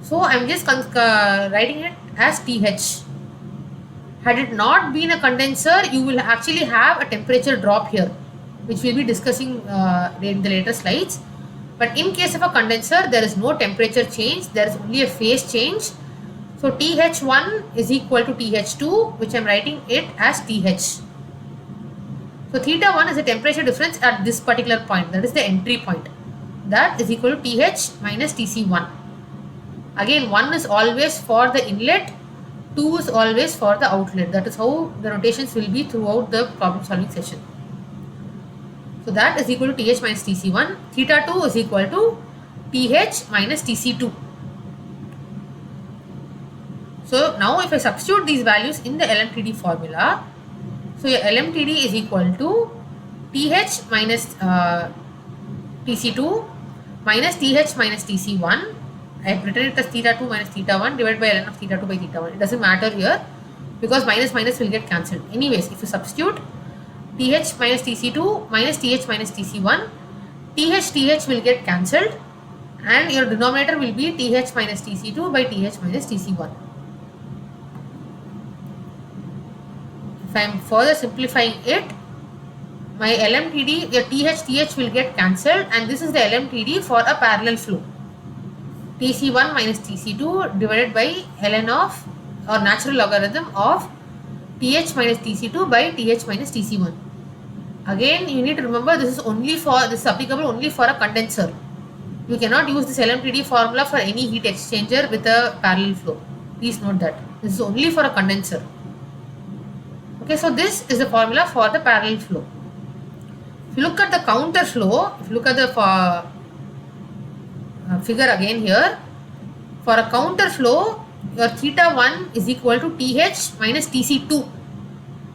So I am just writing it as TH. Had it not been a condenser, you will actually have a temperature drop here, which we will be discussing in the later slides. But in case of a condenser, there is no temperature change, there is only a phase change. So TH1 is equal to TH2, which I am writing it as TH. So theta 1 is the temperature difference at this particular point, that is the entry point. That is equal to TH minus TC1. Again, 1 is always for the inlet, 2 is always for the outlet. That is how the notations will be throughout the problem solving session. So that is equal to TH minus TC1. Theta 2 is equal to TH minus TC2. So now if I substitute these values in the LMTD formula, so your LMTD is equal to TH minus TC2 minus TH minus TC1. I have written it as theta 2 minus theta 1 divided by ln of theta 2 by theta 1. It doesn't matter here because minus minus will get cancelled. Anyways, if you substitute TH minus TC2 minus TH minus TC1, TH will get cancelled and your denominator will be TH minus TC2 by TH minus TC1. If I am further simplifying it, my LMTD, the TH will get cancelled, and this is the LMTD for a parallel flow. Tc1 minus Tc2 divided by ln of, or natural logarithm of, Th minus Tc2 by Th minus Tc1. Again, you need to remember this is applicable only for a condenser. You cannot use this LMTD formula for any heat exchanger with a parallel flow. Please note that this is only for a condenser. Okay, so this is the formula for the parallel flow. If you look at the counter flow, if you look at the figure again here, for a counter flow, your theta 1 is equal to Th minus Tc2,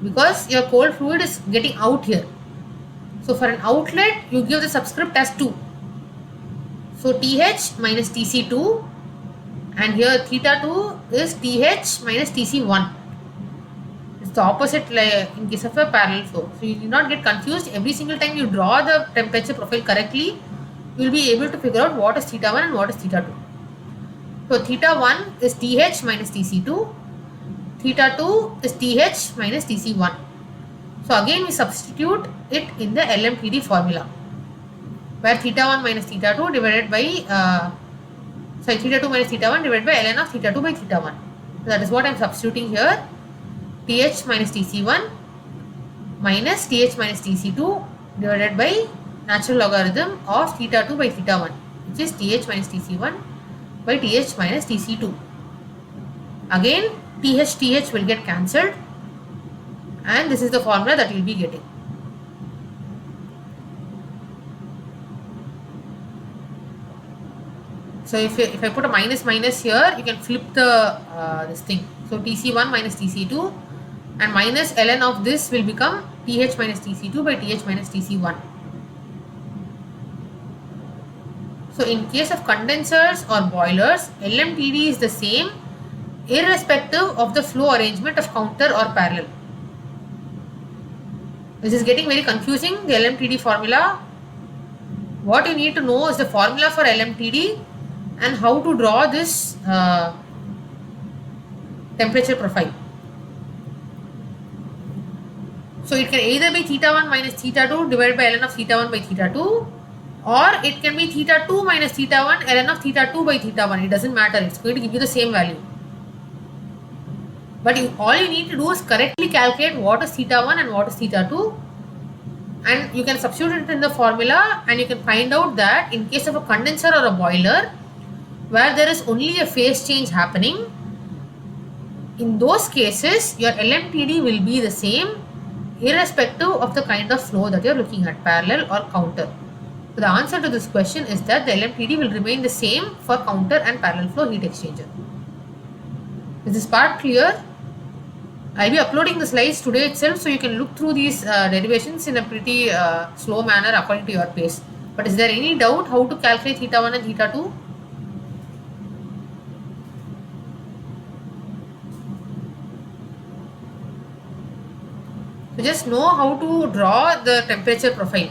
because your cold fluid is getting out here. So for an outlet, you give the subscript as 2. So Th minus Tc2, and here theta 2 is Th minus Tc1. It's the opposite in case of a parallel flow. So you do not get confused. Every single time you draw the temperature profile correctly, you will be able to figure out what is theta 1 and what is theta 2. So theta 1 is Th minus Tc2, theta 2 is Th minus Tc1. So again we substitute it in the LMTD formula, where theta 1 minus theta 2 divided by theta 2 minus theta 1 divided by ln of theta 2 by theta 1. So that is what I am substituting here. Th minus Tc1 minus Th minus Tc2 divided by natural logarithm of theta 2 by theta 1, which is Th minus Tc1 by Th minus Tc2. Again Th will get cancelled, and this is the formula that you will be getting. So if I put a minus here, you can flip the this thing. So Tc1 minus Tc2, and minus ln of this will become Th minus Tc2 by Th minus Tc1. So in case of condensers or boilers, LMTD is the same irrespective of the flow arrangement of counter or parallel. This is getting very confusing, the LMTD formula. What you need to know is the formula for LMTD and how to draw this temperature profile. So it can either be theta 1 minus theta 2 divided by ln of theta 1 by theta 2, or it can be theta 2 minus theta 1 ln of theta 2 by theta 1. It doesn't matter, it's going to give you the same value. But all you need to do is correctly calculate what is theta 1 and what is theta 2, and you can substitute it in the formula, and you can find out that in case of a condenser or a boiler where there is only a phase change happening, in those cases your LMTD will be the same irrespective of the kind of flow that you are looking at, parallel or counter. So the answer to this question is that the LMTD will remain the same for counter and parallel flow heat exchanger. Is this part clear? I will be uploading the slides today itself, so you can look through these derivations in a pretty slow manner according to your pace. But is there any doubt how to calculate theta 1 and theta 2? So just know how to draw the temperature profile.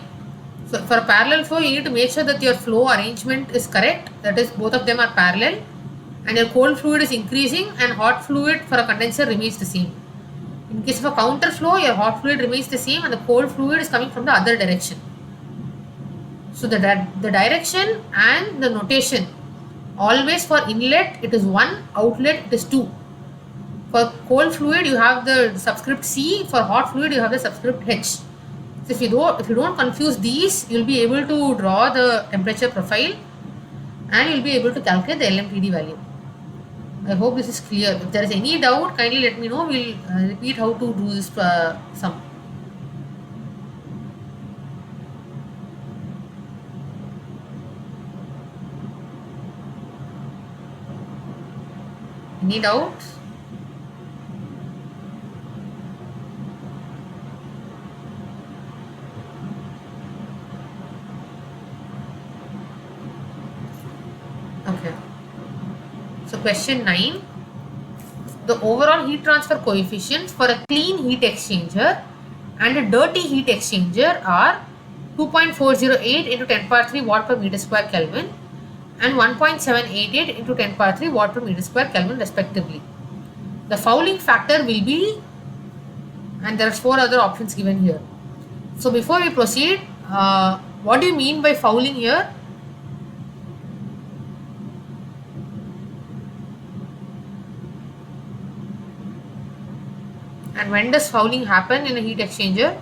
So for a parallel flow, you need to make sure that your flow arrangement is correct, that is both of them are parallel, and your cold fluid is increasing and hot fluid for a condenser remains the same. In case of a counter flow, your hot fluid remains the same and the cold fluid is coming from the other direction. So the direction and the notation, always for inlet it is 1, outlet it is 2. For cold fluid you have the subscript C, for hot fluid you have the subscript H. So if you don't confuse these, you will be able to draw the temperature profile and you will be able to calculate the LMTD value. I hope this is clear. If there is any doubt, kindly let me know. We will repeat how to do this sum. Any doubts? Okay. So question 9. The overall heat transfer coefficients for a clean heat exchanger and a dirty heat exchanger are 2.408 into 10 power 3 watt per meter square Kelvin and 1.788 into 10 power 3 watt per meter square Kelvin respectively. The fouling factor will be, and there are 4 other options given here. So before we proceed, what do you mean by fouling here? And when does fouling happen in a heat exchanger?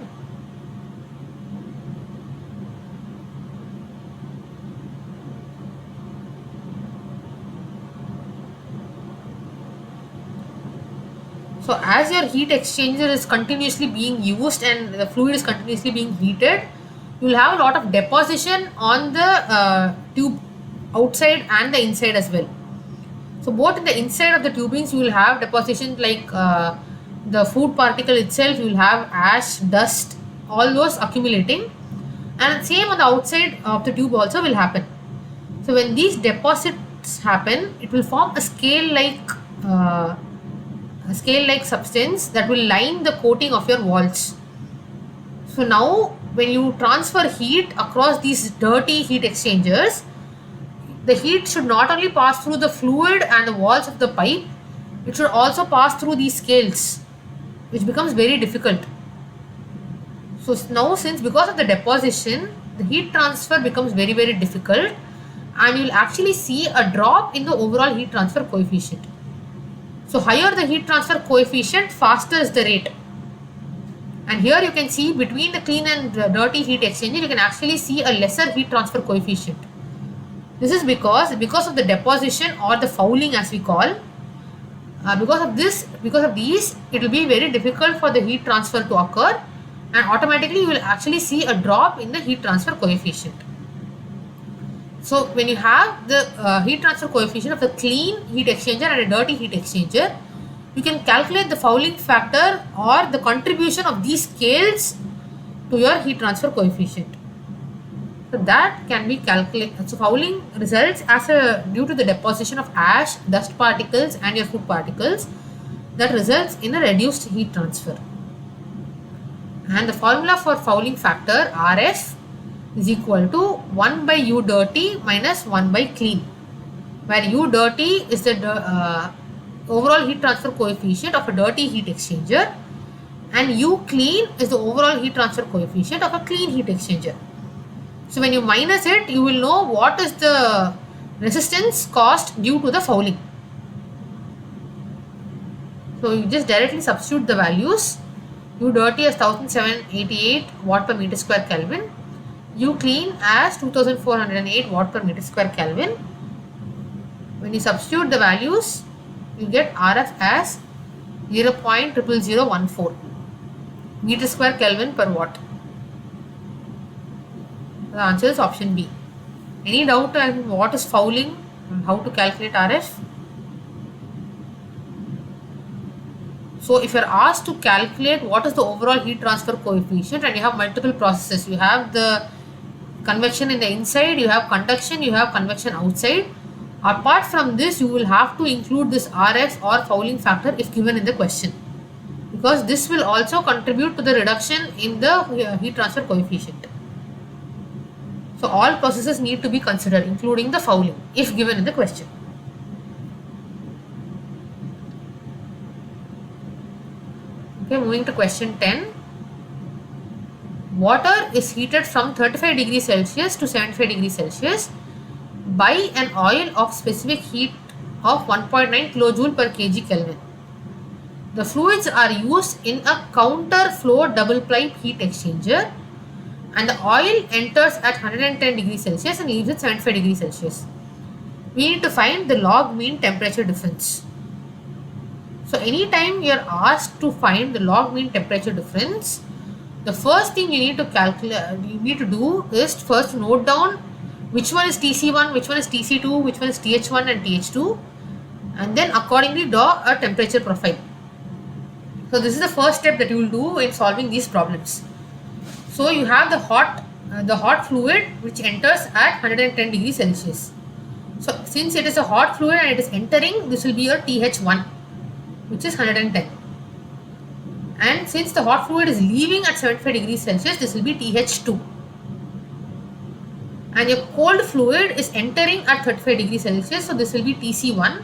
So as your heat exchanger is continuously being used and the fluid is continuously being heated, you will have a lot of deposition on the tube outside and the inside as well. So both in the inside of the tubings you will have deposition like the food particle itself, you will have ash, dust, all those accumulating, and same on the outside of the tube also will happen. So when these deposits happen, it will form a scale-like substance that will line the coating of your walls. So now when you transfer heat across these dirty heat exchangers, the heat should not only pass through the fluid and the walls of the pipe, it should also pass through these scales, which becomes very difficult. So now since because of the deposition, the heat transfer becomes very, very difficult, and you will actually see a drop in the overall heat transfer coefficient. So higher the heat transfer coefficient, faster is the rate. And here you can see between the clean and dirty heat exchanger, you can actually see a lesser heat transfer coefficient. This is because of the deposition or the fouling as we call. Because of these, it will be very difficult for the heat transfer to occur, and automatically you will actually see a drop in the heat transfer coefficient. So when you have the heat transfer coefficient of a clean heat exchanger and a dirty heat exchanger, you can calculate the fouling factor or the contribution of these scales to your heat transfer coefficient. So that can be calculated. So fouling results due to the deposition of ash, dust particles and your food particles that results in a reduced heat transfer. And the formula for fouling factor RF is equal to 1 by U dirty minus 1 by clean, where U dirty is the overall heat transfer coefficient of a dirty heat exchanger and U clean is the overall heat transfer coefficient of a clean heat exchanger. So when you minus it, you will know what is the resistance caused due to the fouling. So you just directly substitute the values. U dirty as 1788 watt per meter square Kelvin, U clean as 2408 watt per meter square Kelvin. When you substitute the values, you get RF as 0.00014 meter square Kelvin per watt. The answer is option B. Any doubt on what is fouling and how to calculate RF? So if you are asked to calculate what is the overall heat transfer coefficient and you have multiple processes, you have the convection in the inside, you have conduction, you have convection outside. Apart from this, you will have to include this RF or fouling factor if given in the question, because this will also contribute to the reduction in the heat transfer coefficient. So all processes need to be considered, including the fouling, if given in the question. Okay, moving to question 10. Water is heated from 35 degrees Celsius to 75 degrees Celsius by an oil of specific heat of 1.9 kilojoule per kg Kelvin. The fluids are used in a counter flow double pipe heat exchanger, and the oil enters at 110 degrees Celsius and leaves at 75 degrees Celsius. We need to find the log mean temperature difference. So anytime you are asked to find the log mean temperature difference, the first thing you need to do is first note down which one is TC1, which one is TC2, which one is TH1 and TH2, and then accordingly draw a temperature profile. So this is the first step that you will do in solving these problems. So you have the hot fluid which enters at 110 degrees Celsius. So since it is a hot fluid and it is entering, this will be your TH1, which is 110. And since the hot fluid is leaving at 75 degrees Celsius, this will be TH2. And your cold fluid is entering at 35 degrees Celsius, so this will be TC1.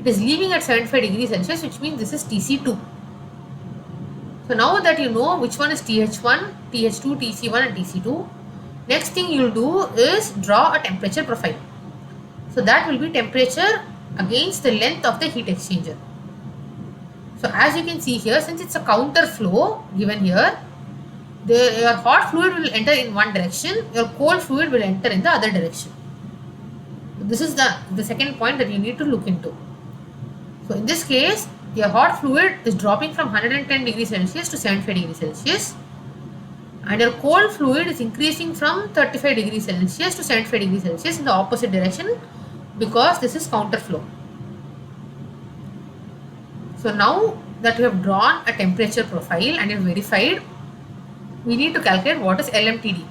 It is leaving at 75 degrees Celsius, which means this is TC2. So So now that you know which one is TH1, TH2, TC1 and TC2, next thing you will do is draw a temperature profile. So that will be temperature against the length of the heat exchanger. So as you can see here, since it's a counter flow given here, your hot fluid will enter in one direction, your cold fluid will enter in the other direction. This is the second point that you need to look into. So in this case, your hot fluid is dropping from 110 degrees Celsius to 75 degrees Celsius, and your cold fluid is increasing from 35 degrees Celsius to 75 degrees Celsius in the opposite direction, because this is counter flow. So now that we have drawn a temperature profile and have verified, we need to calculate what is LMTD.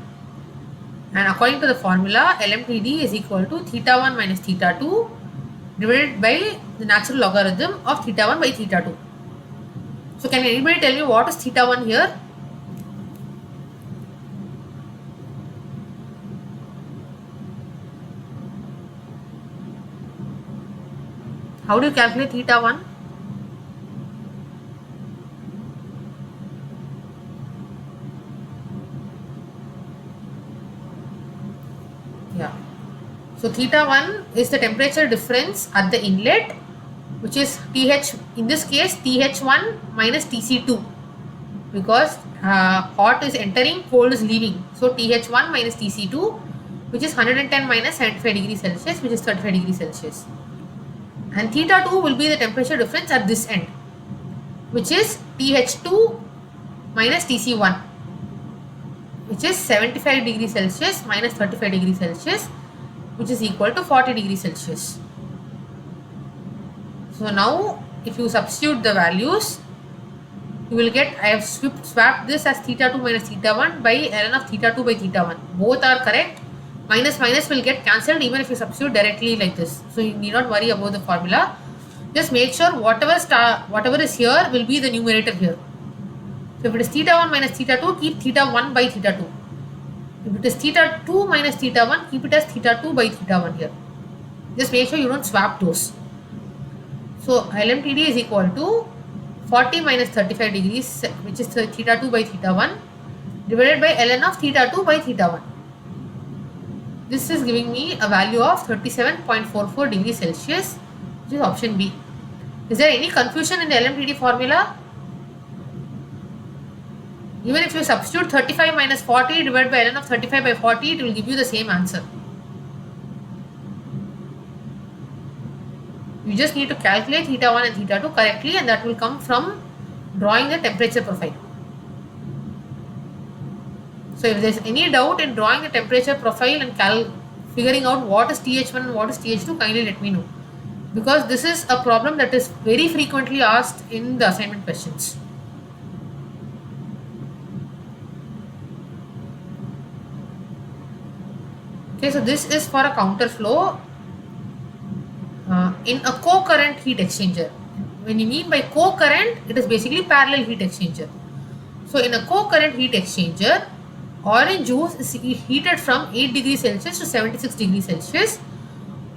And according to the formula, LMTD is equal to theta 1 minus theta 2 divided by the natural logarithm of theta 1 by theta 2. So can anybody tell me what is theta 1 here? How do you calculate theta 1? Yeah. So theta 1 is the temperature difference at the inlet, which is TH, in this case TH1 minus TC2, because hot is entering, cold is leaving. So TH1 minus TC2, which is 110 minus 75 degrees Celsius, which is 35 degrees Celsius. And theta 2 will be the temperature difference at this end, which is TH2 minus TC1, which is 75 degrees Celsius minus 35 degrees Celsius, which is equal to 40 degrees Celsius. So now if you substitute the values, you will get, I have swapped this as theta 2 minus theta 1 by ln of theta 2 by theta 1. Both are correct. Minus minus will get cancelled even if you substitute directly like this. So you need not worry about the formula. Just make sure whatever is here will be the numerator here. So if it is theta 1 minus theta 2, keep theta 1 by theta 2. If it is theta 2 minus theta 1, keep it as theta 2 by theta 1 here. Just make sure you don't swap those. So LMTD is equal to 40 minus 35 degrees, which is theta 2 by theta 1, divided by ln of theta 2 by theta 1. This is giving me a value of 37.44 degrees Celsius, which is option B. Is there any confusion in the LMTD formula? Even if you substitute 35 minus 40 divided by ln of 35 by 40, it will give you the same answer. You just need to calculate theta 1 and theta 2 correctly, and that will come from drawing the temperature profile. So if there is any doubt in drawing the temperature profile and figuring out what is TH1 and what is TH2, kindly let me know, because this is a problem that is very frequently asked in the assignment questions. Okay, so this is for a counter flow in a co-current heat exchanger. When you mean by co-current, it is basically parallel heat exchanger. So in a co-current heat exchanger, orange juice is heated from 8 degrees Celsius to 76 degrees Celsius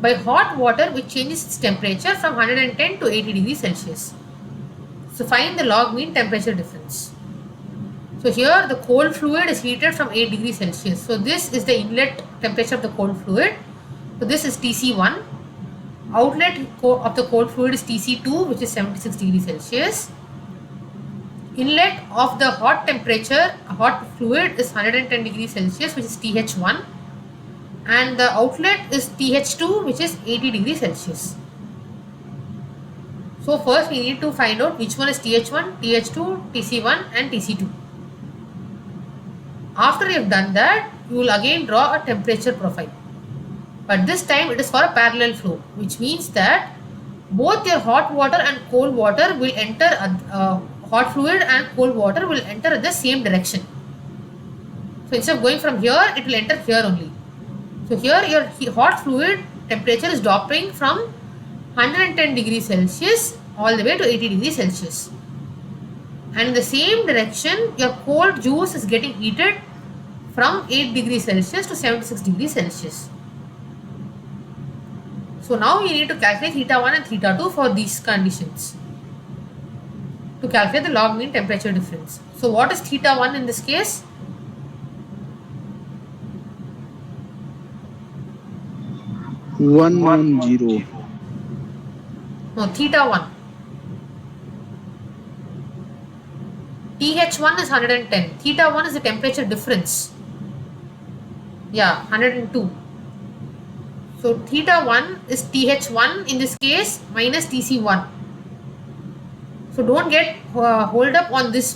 by hot water, which changes its temperature from 110 to 80 degrees Celsius. So find the log mean temperature difference. So here the cold fluid is heated from 8 degrees Celsius. So this is the inlet temperature of the cold fluid. So this is TC1. Outlet of the cold fluid is TC2, which is 76 degrees Celsius. Inlet of the hot fluid is 110 degrees Celsius, which is TH1. And the outlet is TH2, which is 80 degrees Celsius. So first we need to find out which one is TH1, TH2, TC1 and TC2. After you have done that, you will again draw a temperature profile. But this time it is for a parallel flow, which means that both your hot water and cold water will enter, hot fluid and cold water will enter in the same direction. So instead of going from here, it will enter here only. So here your hot fluid temperature is dropping from 110 degrees Celsius all the way to 80 degrees Celsius. And in the same direction, your cold juice is getting heated from 8 degrees Celsius to 76 degrees Celsius. So now you need to calculate theta 1 and theta 2 for these conditions. to calculate the log mean temperature difference. So what is theta 1 in this case? One on zero. No, theta 1. TH1 is 110. Theta 1 is the temperature difference. Yeah, 102. So theta 1 is TH1 in this case minus TC1. So don't get hold up on this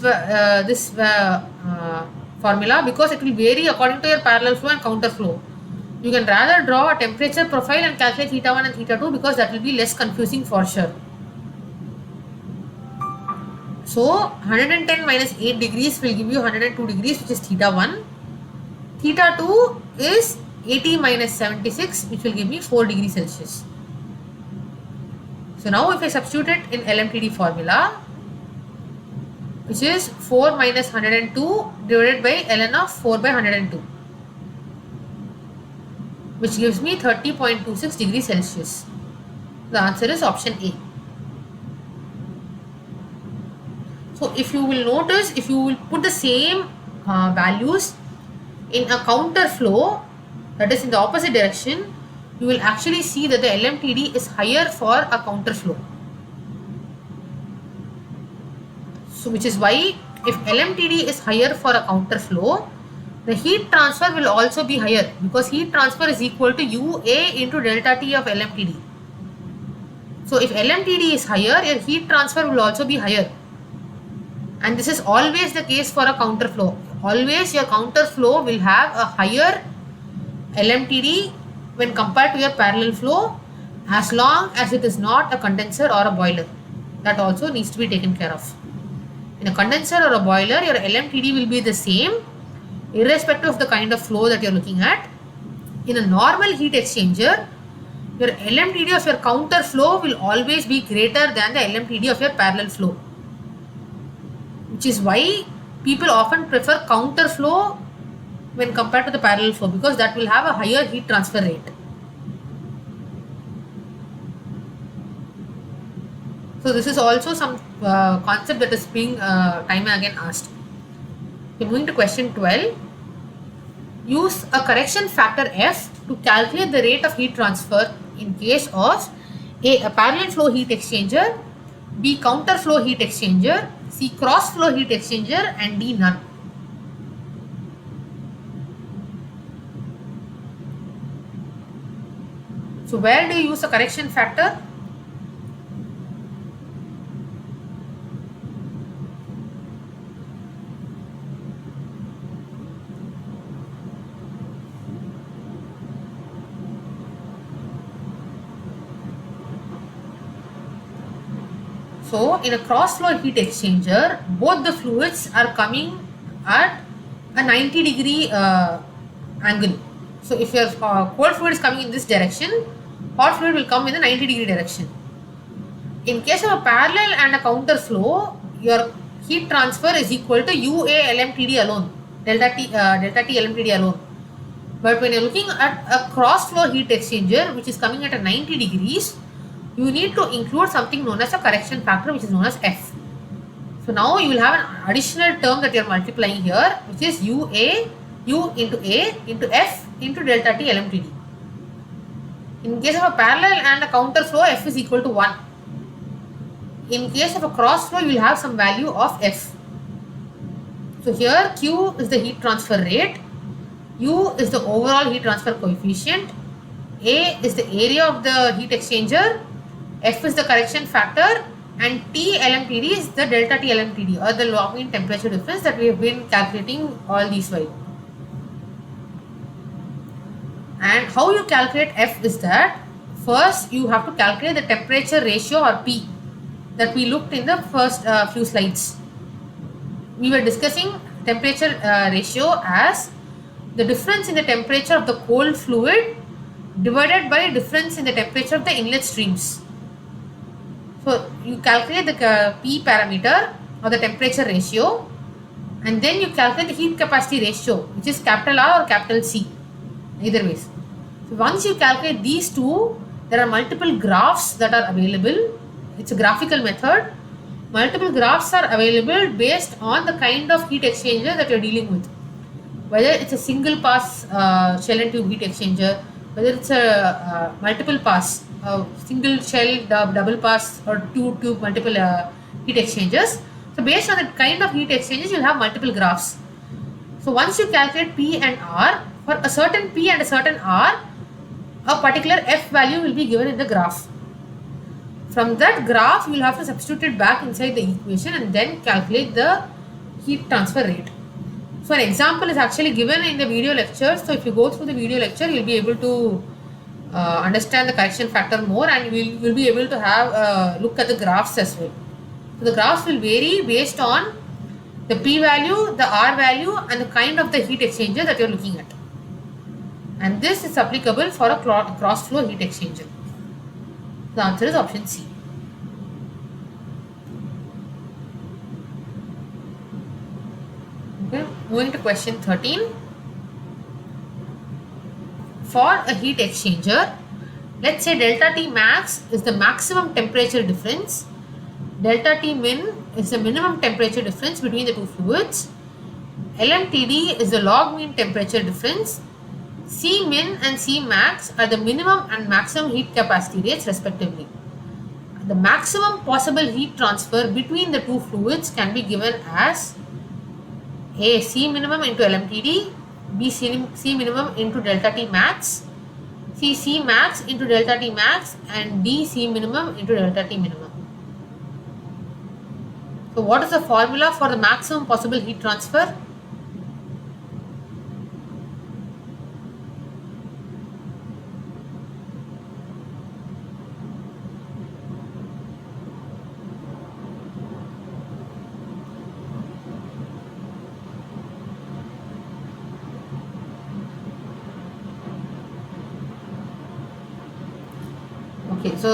formula, because it will vary according to your parallel flow and counter flow. You can rather draw a temperature profile and calculate theta 1 and theta 2, because that will be less confusing for sure. So 110 minus 8 degrees will give you 102 degrees, which is theta 1. Theta 2 is 80 minus 76, which will give me 4 degrees Celsius. So now if I substitute it in LMTD formula, which is 4 minus 102 divided by ln of 4 by 102, which gives me 30.26 degrees Celsius. The answer is option A. So if you will notice, if you will put the same values in a counter flow, that is in the opposite direction, you will actually see that the LMTD is higher for a counter flow. So which is why if LMTD is higher for a counter flow, the heat transfer will also be higher, because heat transfer is equal to UA into delta T of LMTD. So if LMTD is higher, your heat transfer will also be higher. And this is always the case for a counter flow. Always your counter flow will have a higher LMTD when compared to your parallel flow, as long as it is not a condenser or a boiler. That also needs to be taken care of. In a condenser or a boiler, your LMTD will be the same irrespective of the kind of flow that you are looking at. In a normal heat exchanger, your LMTD of your counter flow will always be greater than the LMTD of your parallel flow, which is why people often prefer counter flow when compared to the parallel flow, because that will have a higher heat transfer rate. So this is also some concept that is being time and again asked. Okay, moving to question 12. Use a correction factor F to calculate the rate of heat transfer in case of A parallel flow heat exchanger, B counter flow heat exchanger, C cross flow heat exchanger, and D none. So where do you use a correction factor? So in a cross flow heat exchanger, both the fluids are coming at a 90 degree angle. So if your cold fluid is coming in this direction, hot fluid will come in the 90 degree direction. In case of a parallel and a counter flow, your heat transfer is equal to UA LMTD alone, delta T LMTD alone. But when you are looking at a cross flow heat exchanger which is coming at a 90 degrees, you need to include something known as a correction factor, which is known as F. So now you will have an additional term that you are multiplying here, which is U into A into F into delta T LMTD. In case of a parallel and a counter flow, F is equal to 1. In case of a cross flow, you will have some value of F. So here Q is the heat transfer rate, U is the overall heat transfer coefficient, A is the area of the heat exchanger, F is the correction factor, and T LMTD is the delta T LMTD, or the log mean temperature difference that we have been calculating all these while. And how you calculate F is that first you have to calculate the temperature ratio, or P, that we looked in the first few slides. We were discussing temperature ratio as the difference in the temperature of the cold fluid divided by difference in the temperature of the inlet streams. So you calculate the P parameter, or the temperature ratio, and then you calculate the heat capacity ratio, which is capital R or capital C, either ways. So once you calculate these two, there are multiple graphs that are available. It's a graphical method. multiple graphs are available based on the kind of heat exchanger that you're dealing with. Whether it's a single pass shell and tube heat exchanger, whether it's a multiple pass, single shell, double pass, or two tube multiple heat exchangers. So based on the kind of heat exchangers, you'll have multiple graphs. So once you calculate P and R, for a certain P and a certain R, a particular F value will be given in the graph. From that graph, you will have to substitute it back inside the equation and then calculate the heat transfer rate. So an example is actually given in the video lecture. So if you go through the video lecture, you'll be able to understand the correction factor more, and you will be able to have a look at the graphs as well. So the graphs will vary based on the P value, the R value, and the kind of the heat exchanger that you're looking at. And this is applicable for a cross flow heat exchanger. The answer is option C. Okay, moving to question 13. For a heat exchanger, let's say delta T max is the maximum temperature difference, delta T min is the minimum temperature difference between the two fluids, LMTD is the log mean temperature difference, C min and C max are the minimum and maximum heat capacity rates respectively. The maximum possible heat transfer between the two fluids can be given as A, C minimum into LMTD, B, C minimum into delta T max, C, C max into delta T max, and D, C minimum into delta T minimum. So what is the formula for the maximum possible heat transfer? Okay, so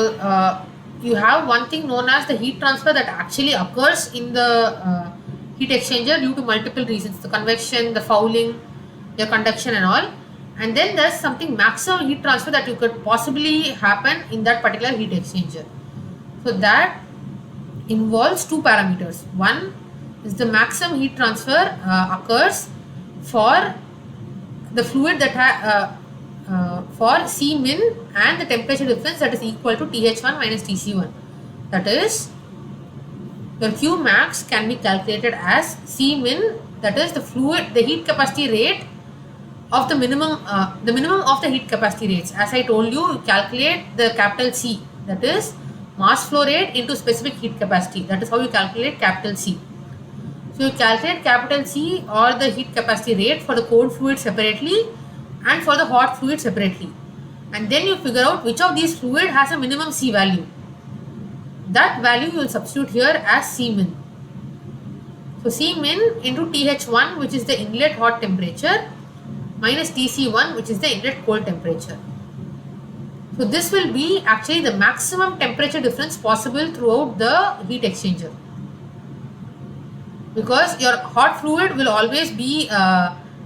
you have one thing known as the heat transfer that actually occurs in the heat exchanger due to multiple reasons: the convection, the fouling, the conduction and all. And then there's something maximum heat transfer that you could possibly happen in that particular heat exchanger. So that involves two parameters. One is the maximum heat transfer occurs for the fluid that for C min and the temperature difference that is equal to TH1 minus TC1. That is, your Q max can be calculated as C min, that is the heat capacity rate of the minimum of the heat capacity rates. As I told you, you calculate the capital C, that is mass flow rate into specific heat capacity. That is how you calculate capital C. So you calculate capital C or the heat capacity rate for the cold fluid separately and for the hot fluid separately, and then you figure out which of these fluid has a minimum C value. That value you will substitute here as C min. So C min into TH1, which is the inlet hot temperature, minus TC1, which is the inlet cold temperature. So this will be actually the maximum temperature difference possible throughout the heat exchanger, because your hot fluid will always be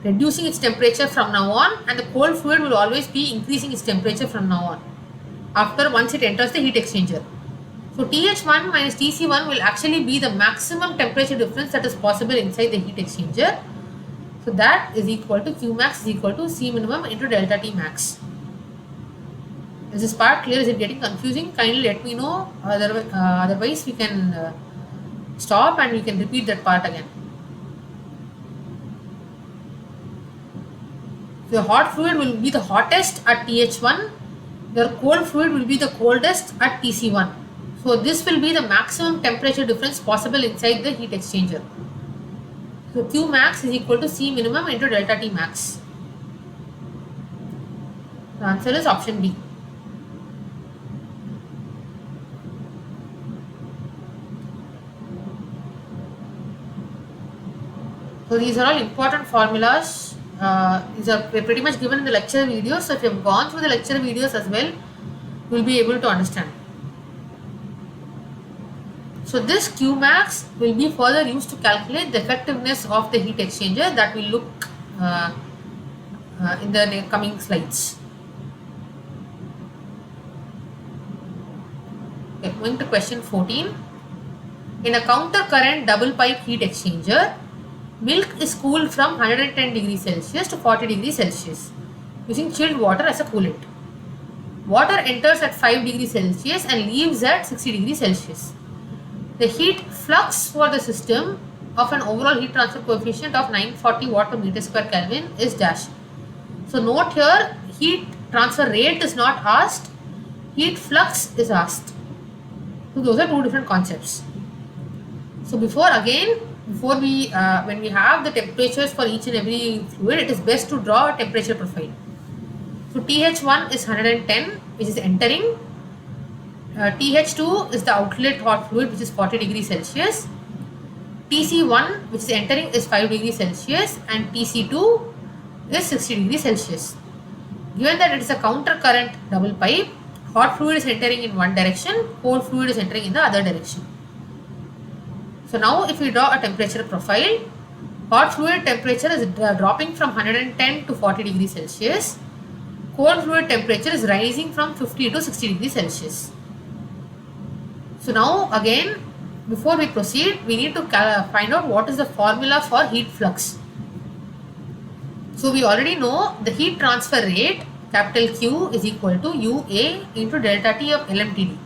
reducing its temperature from now on, and the cold fluid will always be increasing its temperature from now on once it enters the heat exchanger. So TH1 minus TC1 will actually be the maximum temperature difference that is possible inside the heat exchanger. So that is equal to Q max is equal to C minimum into delta T max. Is this part clear? Is it getting confusing? Kindly let me know, otherwise we can stop and we can repeat that part again. Your hot fluid will be the hottest at TH1, your cold fluid will be the coldest at TC1. So this will be the maximum temperature difference possible inside the heat exchanger. So Q max is equal to C minimum into delta T max. The answer is option D. So these are all important formulas. These are pretty much given in the lecture videos. So if you have gone through the lecture videos as well, you will be able to understand. So this Q max will be further used to calculate the effectiveness of the heat exchanger that will look in the coming slides. Okay, moving to question 14. In a counter current double pipe heat exchanger, milk is cooled from 110 degrees Celsius to 40 degrees Celsius using chilled water as a coolant. Water enters at 5 degrees Celsius and leaves at 60 degrees Celsius. The heat flux for the system of an overall heat transfer coefficient of 940 watt per meter square Kelvin is dash. So note here, heat transfer rate is not asked, heat flux is asked. So those are two different concepts. So before we when we have the temperatures for each and every fluid, it is best to draw a temperature profile. So TH1 is 110, which is entering. TH2 is the outlet hot fluid, which is 40 degrees Celsius. TC1, which is entering, is 5 degrees Celsius, and TC2 is 60 degrees Celsius. Given that it is a counter current double pipe, hot fluid is entering in one direction, cold fluid is entering in the other direction. So now if we draw a temperature profile, hot fluid temperature is dropping from 110 to 40 degrees Celsius. Cold fluid temperature is rising from 50 to 60 degrees Celsius. So now again, before we proceed, we need to find out what is the formula for heat flux. So we already know the heat transfer rate, capital Q, is equal to UA into delta T of LMTD.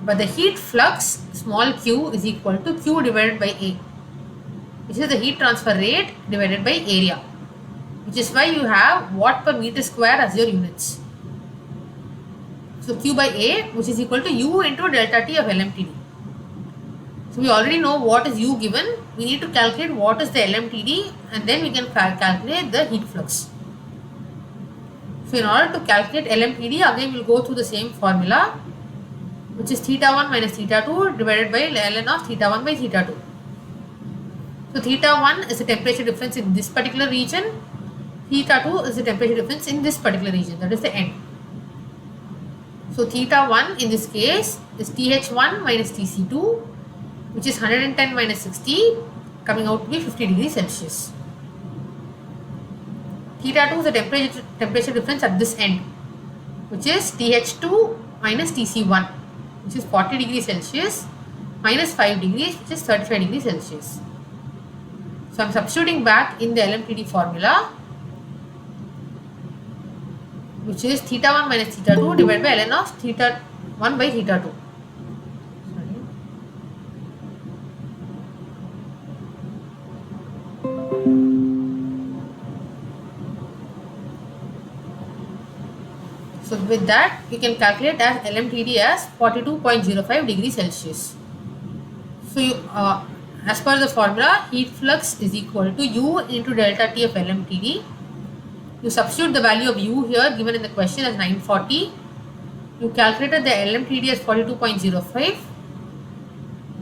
But the heat flux, small q, is equal to Q divided by A, which is the heat transfer rate divided by area, which is why you have watt per meter square as your units. So Q by A, which is equal to U into delta T of LMTD. So we already know what is U given. We need to calculate what is the LMTD, and then we can calculate the heat flux. So in order to calculate LMTD, again we will go through the same formula, which is theta 1 minus theta 2 divided by ln of theta 1 by theta 2. So theta 1 is the temperature difference in this particular region, theta 2 is the temperature difference in this particular region, that is the end. So theta 1 in this case is TH1 minus TC2, which is 110 minus 60, coming out to be 50 degrees Celsius. Theta 2 is the temperature difference at this end, which is TH2 minus TC1, which is 40 degrees Celsius minus 5 degrees, which is 35 degrees Celsius. So I am substituting back in the LMTD formula, which is theta 1 minus theta 2 divided by ln of theta 1 by theta 2. So with that, you can calculate as LMTD as 42.05 degrees Celsius. So you, as per the formula, heat flux is equal to U into delta T of LMTD. You substitute the value of U here given in the question as 940. You calculated the LMTD as 42.05.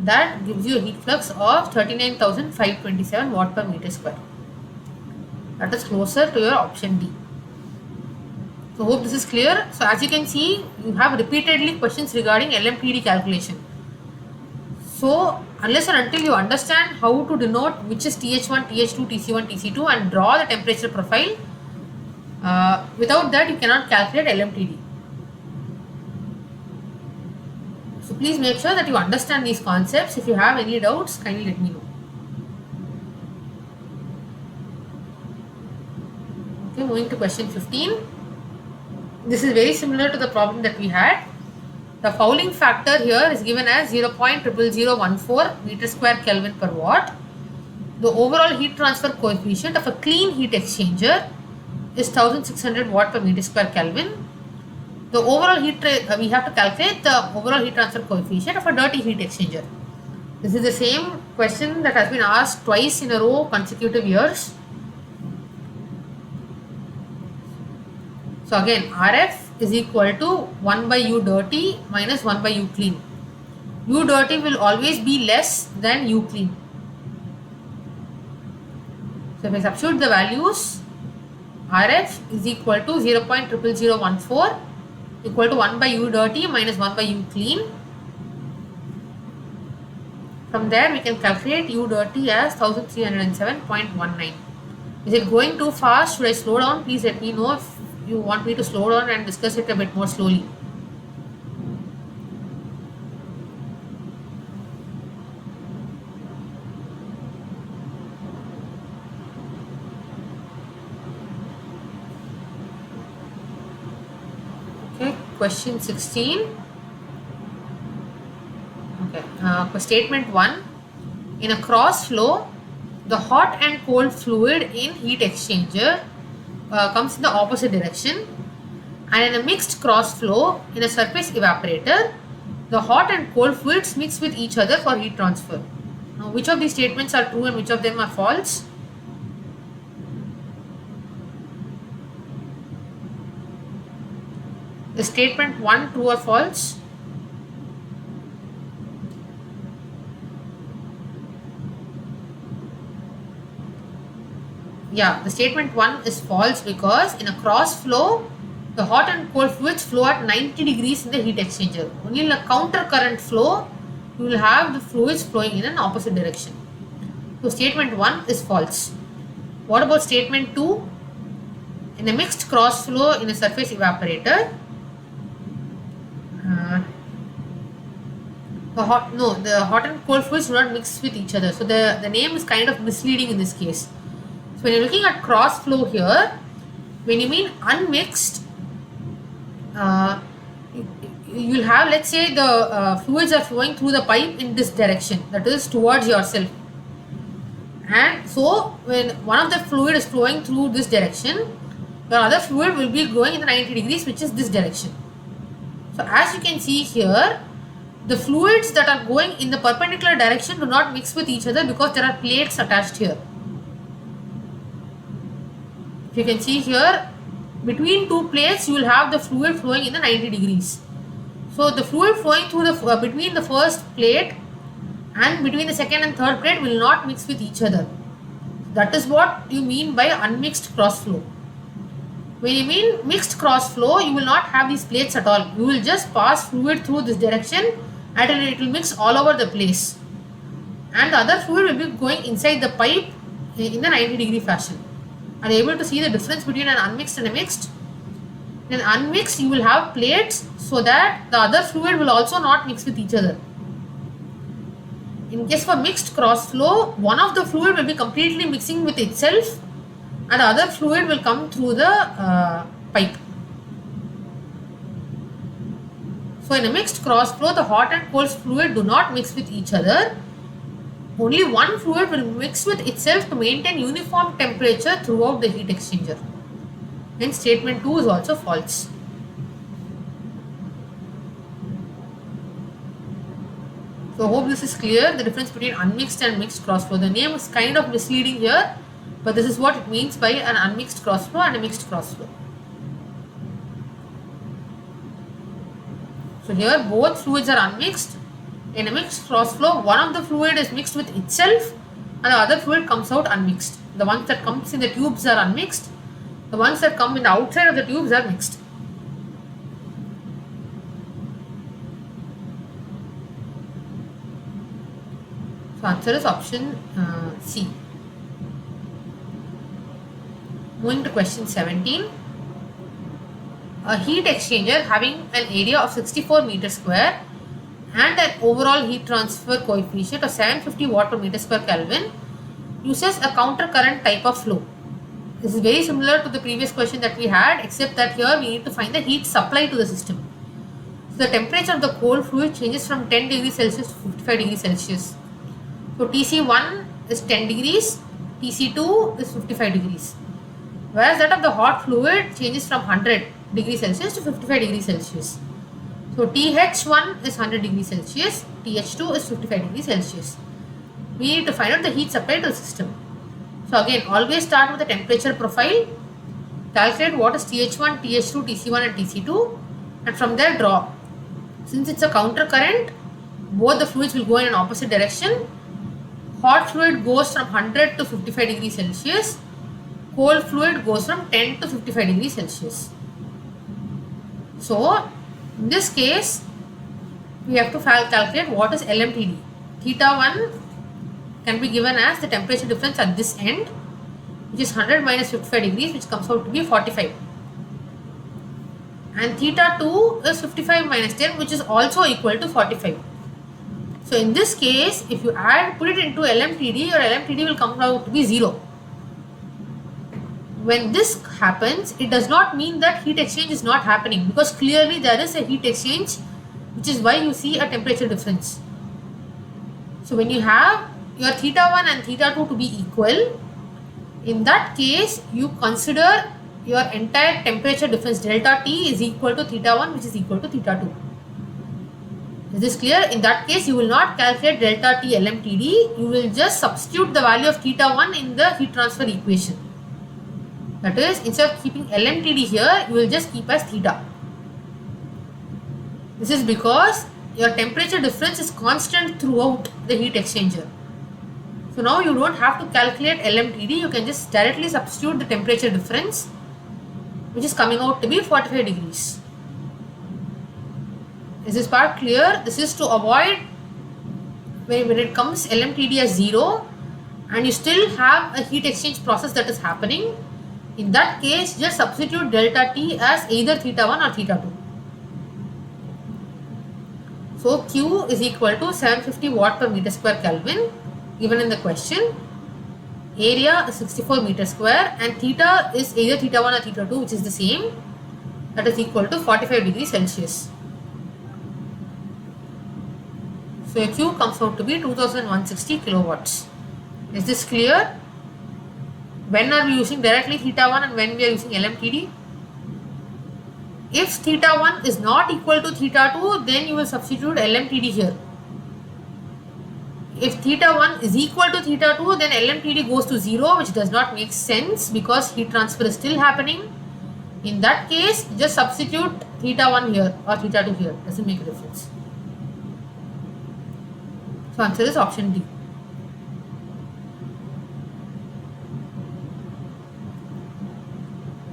That gives you a heat flux of 39,527 watt per meter square. That is closer to your option D. So hope this is clear. So as you can see, you have repeatedly questions regarding LMTD calculation. So unless and until you understand how to denote which is TH1, TH2, TC1, TC2 and draw the temperature profile, without that you cannot calculate LMTD. So please make sure that you understand these concepts. If you have any doubts, kindly let me know. Okay, moving to question 15. This is very similar to the problem that we had. The fouling factor here is given as 0.00014 meter square Kelvin per watt. The overall heat transfer coefficient of a clean heat exchanger is 1600 watt per meter square Kelvin. The overall heat, we have to calculate the overall heat transfer coefficient of a dirty heat exchanger. This is the same question that has been asked twice in a row consecutive years. So again, RF is equal to 1 by U dirty minus 1 by U clean. U dirty will always be less than U clean. So if I substitute the values, RF is equal to 0.00014 equal to 1 by U dirty minus 1 by U clean. From there we can calculate U dirty as 1307.19. Is it going too fast? Should I slow down? Please let me know if you want me to slow down and discuss it a bit more slowly. question 16. Okay. Statement 1. In a cross flow, the hot and cold fluid in heat exchanger comes in the opposite direction, and in a mixed cross flow in a surface evaporator, the hot and cold fluids mix with each other for heat transfer. Now, which of these statements are true and which of them are false? Is statement 1 true or false? Yeah, the statement 1 is false because in a cross flow, the hot and cold fluids flow at 90 degrees in the heat exchanger. Only in a counter current flow, you will have the fluids flowing in an opposite direction. So statement 1 is false. What about statement 2? In a mixed cross flow in a surface evaporator, the hot and cold fluids do not mix with each other. So the name is kind of misleading in this case. So when you're looking at cross flow here, when you mean unmixed, you'll have, let's say the fluids are flowing through the pipe in this direction, that is towards yourself. And so when one of the fluid is flowing through this direction, your other fluid will be going in the 90 degrees, which is this direction. So as you can see here, the fluids that are going in the perpendicular direction do not mix with each other because there are plates attached here. If you can see here, between two plates you will have the fluid flowing in the 90 degrees. So the fluid flowing through the between the first plate and between the second and third plate will not mix with each other. That is what you mean by unmixed cross flow. When you mean mixed cross flow, you will not have these plates at all. You will just pass fluid through this direction and it will mix all over the place. And the other fluid will be going inside the pipe in the 90 degree fashion. Are you able to see the difference between an unmixed and a mixed? In unmixed, you will have plates so that the other fluid will also not mix with each other. In case for mixed cross flow, one of the fluid will be completely mixing with itself and the other fluid will come through the pipe. So in a mixed cross flow, the hot and cold fluid do not mix with each other. Only one fluid will mix with itself to maintain uniform temperature throughout the heat exchanger. Hence statement 2 is also false. So I hope this is clear, the difference between unmixed and mixed cross flow. The name is kind of misleading here, but this is what it means by an unmixed cross flow and a mixed cross flow. So here both fluids are unmixed. In a mixed cross flow, one of the fluid is mixed with itself and the other fluid comes out unmixed. The ones that comes in the tubes are unmixed. The ones that come in the outside of the tubes are mixed. So answer is option C. Moving to question 17. A heat exchanger having an area of 64 meters square and an overall heat transfer coefficient of 750 watt per meter square Kelvin uses a counter current type of flow. This is very similar to the previous question that we had, except that here we need to find the heat supply to the system. So the temperature of the cold fluid changes from 10 degrees Celsius to 55 degrees Celsius. So TC1 is 10 degrees, TC2 is 55 degrees. Whereas that of the hot fluid changes from 100 degrees Celsius to 55 degrees Celsius. So TH1 is 100 degrees Celsius, TH2 is 55 degrees Celsius. We need to find out the heat supply to the system. So again, always start with the temperature profile, calculate what is TH1, TH2, TC1 and TC2 and from there draw. Since it's a counter current, both the fluids will go in an opposite direction. Hot fluid goes from 100 to 55 degrees Celsius, cold fluid goes from 10 to 55 degrees Celsius. So in this case, we have to calculate what is LMTD. Theta 1 can be given as the temperature difference at this end, which is 100 minus 55 degrees, which comes out to be 45. And theta 2 is 55 minus 10, which is also equal to 45. So in this case, if you put it into LMTD, your LMTD will come out to be 0. when this happens, it does not mean that heat exchange is not happening, because clearly there is a heat exchange, which is why you see a temperature difference. So when you have your theta 1 and theta 2 to be equal, in that case you consider your entire temperature difference delta T is equal to theta 1, which is equal to theta 2. Is this clear? In that case, you will not calculate delta T LMTD, you will just substitute the value of theta 1 in the heat transfer equation. That is, instead of keeping LMTD here, you will just keep as theta. This is because your temperature difference is constant throughout the heat exchanger. So now you don't have to calculate LMTD, you can just directly substitute the temperature difference, which is coming out to be 45 degrees. Is this part clear? This is to avoid when it comes LMTD as 0 and you still have a heat exchange process that is happening. In that case, just substitute delta T as either theta 1 or theta 2. So Q is equal to 750 watt per meter square Kelvin given in the question. Area is 64 meter square and theta is either theta 1 or theta 2, which is the same. That is equal to 45 degrees Celsius. So Q comes out to be 2160 kilowatts. Is this clear? When are we using directly theta 1 and when we are using LMTD? If theta 1 is not equal to theta 2, then you will substitute LMTD here. If theta 1 is equal to theta 2, then LMTD goes to 0, which does not make sense because heat transfer is still happening. In that case, just substitute theta 1 here or theta 2 here. Doesn't make a difference. So answer is option D.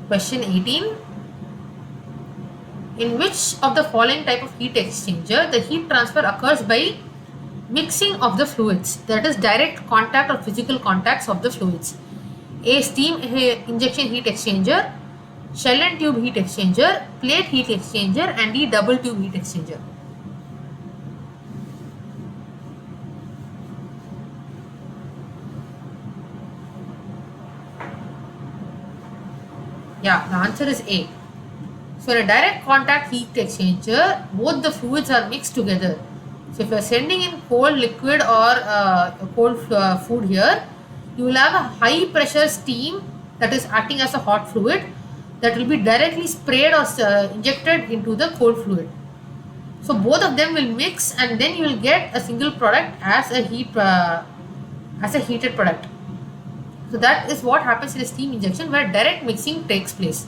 Question 18. In which of the following type of heat exchanger the heat transfer occurs by mixing of the fluids, that is direct contact or physical contacts of the fluids? A. Steam injection heat exchanger, shell and tube heat exchanger, plate heat exchanger, and D. Double tube heat exchanger. Yeah, the answer is A. So in a direct contact heat exchanger, both the fluids are mixed together. So if you are sending in cold liquid or cold food here, you will have a high pressure steam that is acting as a hot fluid that will be directly sprayed or injected into the cold fluid. So both of them will mix and then you will get a single product as a heated product. So that is what happens in a steam injection where direct mixing takes place.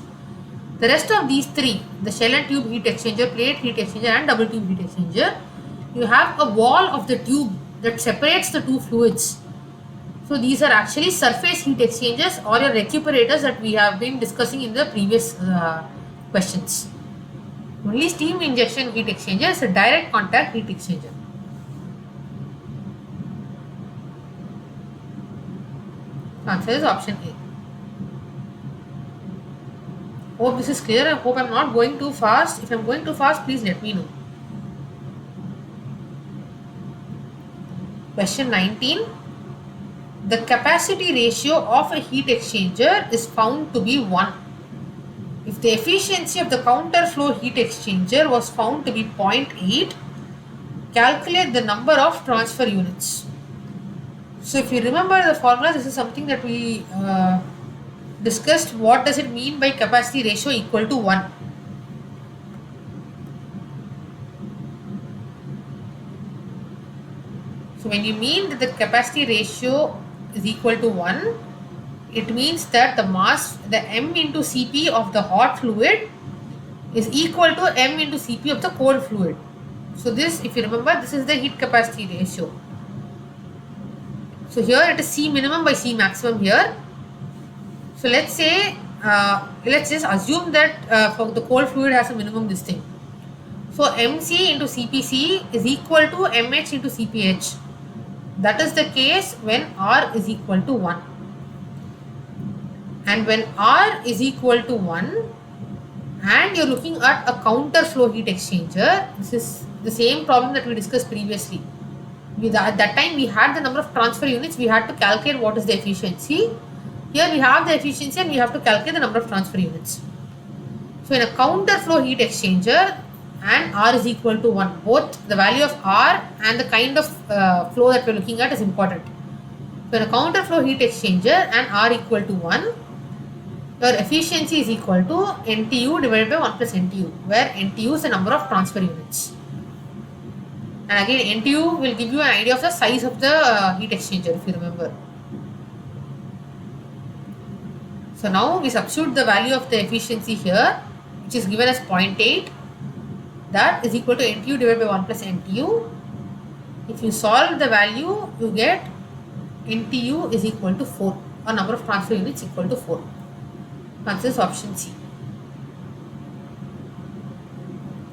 The rest of these three, the shell and tube heat exchanger, plate heat exchanger and double tube heat exchanger, you have a wall of the tube that separates the two fluids. So these are actually surface heat exchangers or your recuperators that we have been discussing in the previous questions. Only steam injection heat exchanger is a direct contact heat exchanger. Answer is option A. Hope this is clear. I hope I am not going too fast. If I am going too fast, please let me know. Question 19. The capacity ratio of a heat exchanger is found to be 1. If the efficiency of the counter flow heat exchanger was found to be 0.8, calculate the number of transfer units. So if you remember the formula, this is something that we discussed. What does it mean by capacity ratio equal to 1? So when you mean that the capacity ratio is equal to 1, it means that the mass, the M into Cp of the hot fluid is equal to M into Cp of the cold fluid. So this, if you remember, this is the heat capacity ratio. So here it is C minimum by C maximum here. So let's say, let's just assume that for the cold fluid has a minimum this thing. So MC into CPC is equal to MH into CPH. That is the case when R is equal to 1. And when R is equal to 1 and you're looking at a counter flow heat exchanger, this is the same problem that we discussed previously. At that time we had the number of transfer units, we had to calculate what is the efficiency. Here we have the efficiency and we have to calculate the number of transfer units. So in a counter flow heat exchanger and R is equal to 1, both the value of R and the kind of flow that we are looking at is important. So in a counter flow heat exchanger and R equal to 1, your efficiency is equal to NTU divided by 1 plus NTU, where NTU is the number of transfer units. And again, NTU will give you an idea of the size of the heat exchanger, if you remember. So now we substitute the value of the efficiency here, which is given as 0.8. That is equal to NTU divided by 1 plus NTU. If you solve the value, you get NTU is equal to 4, or number of transfer units equal to 4. Answer is option C.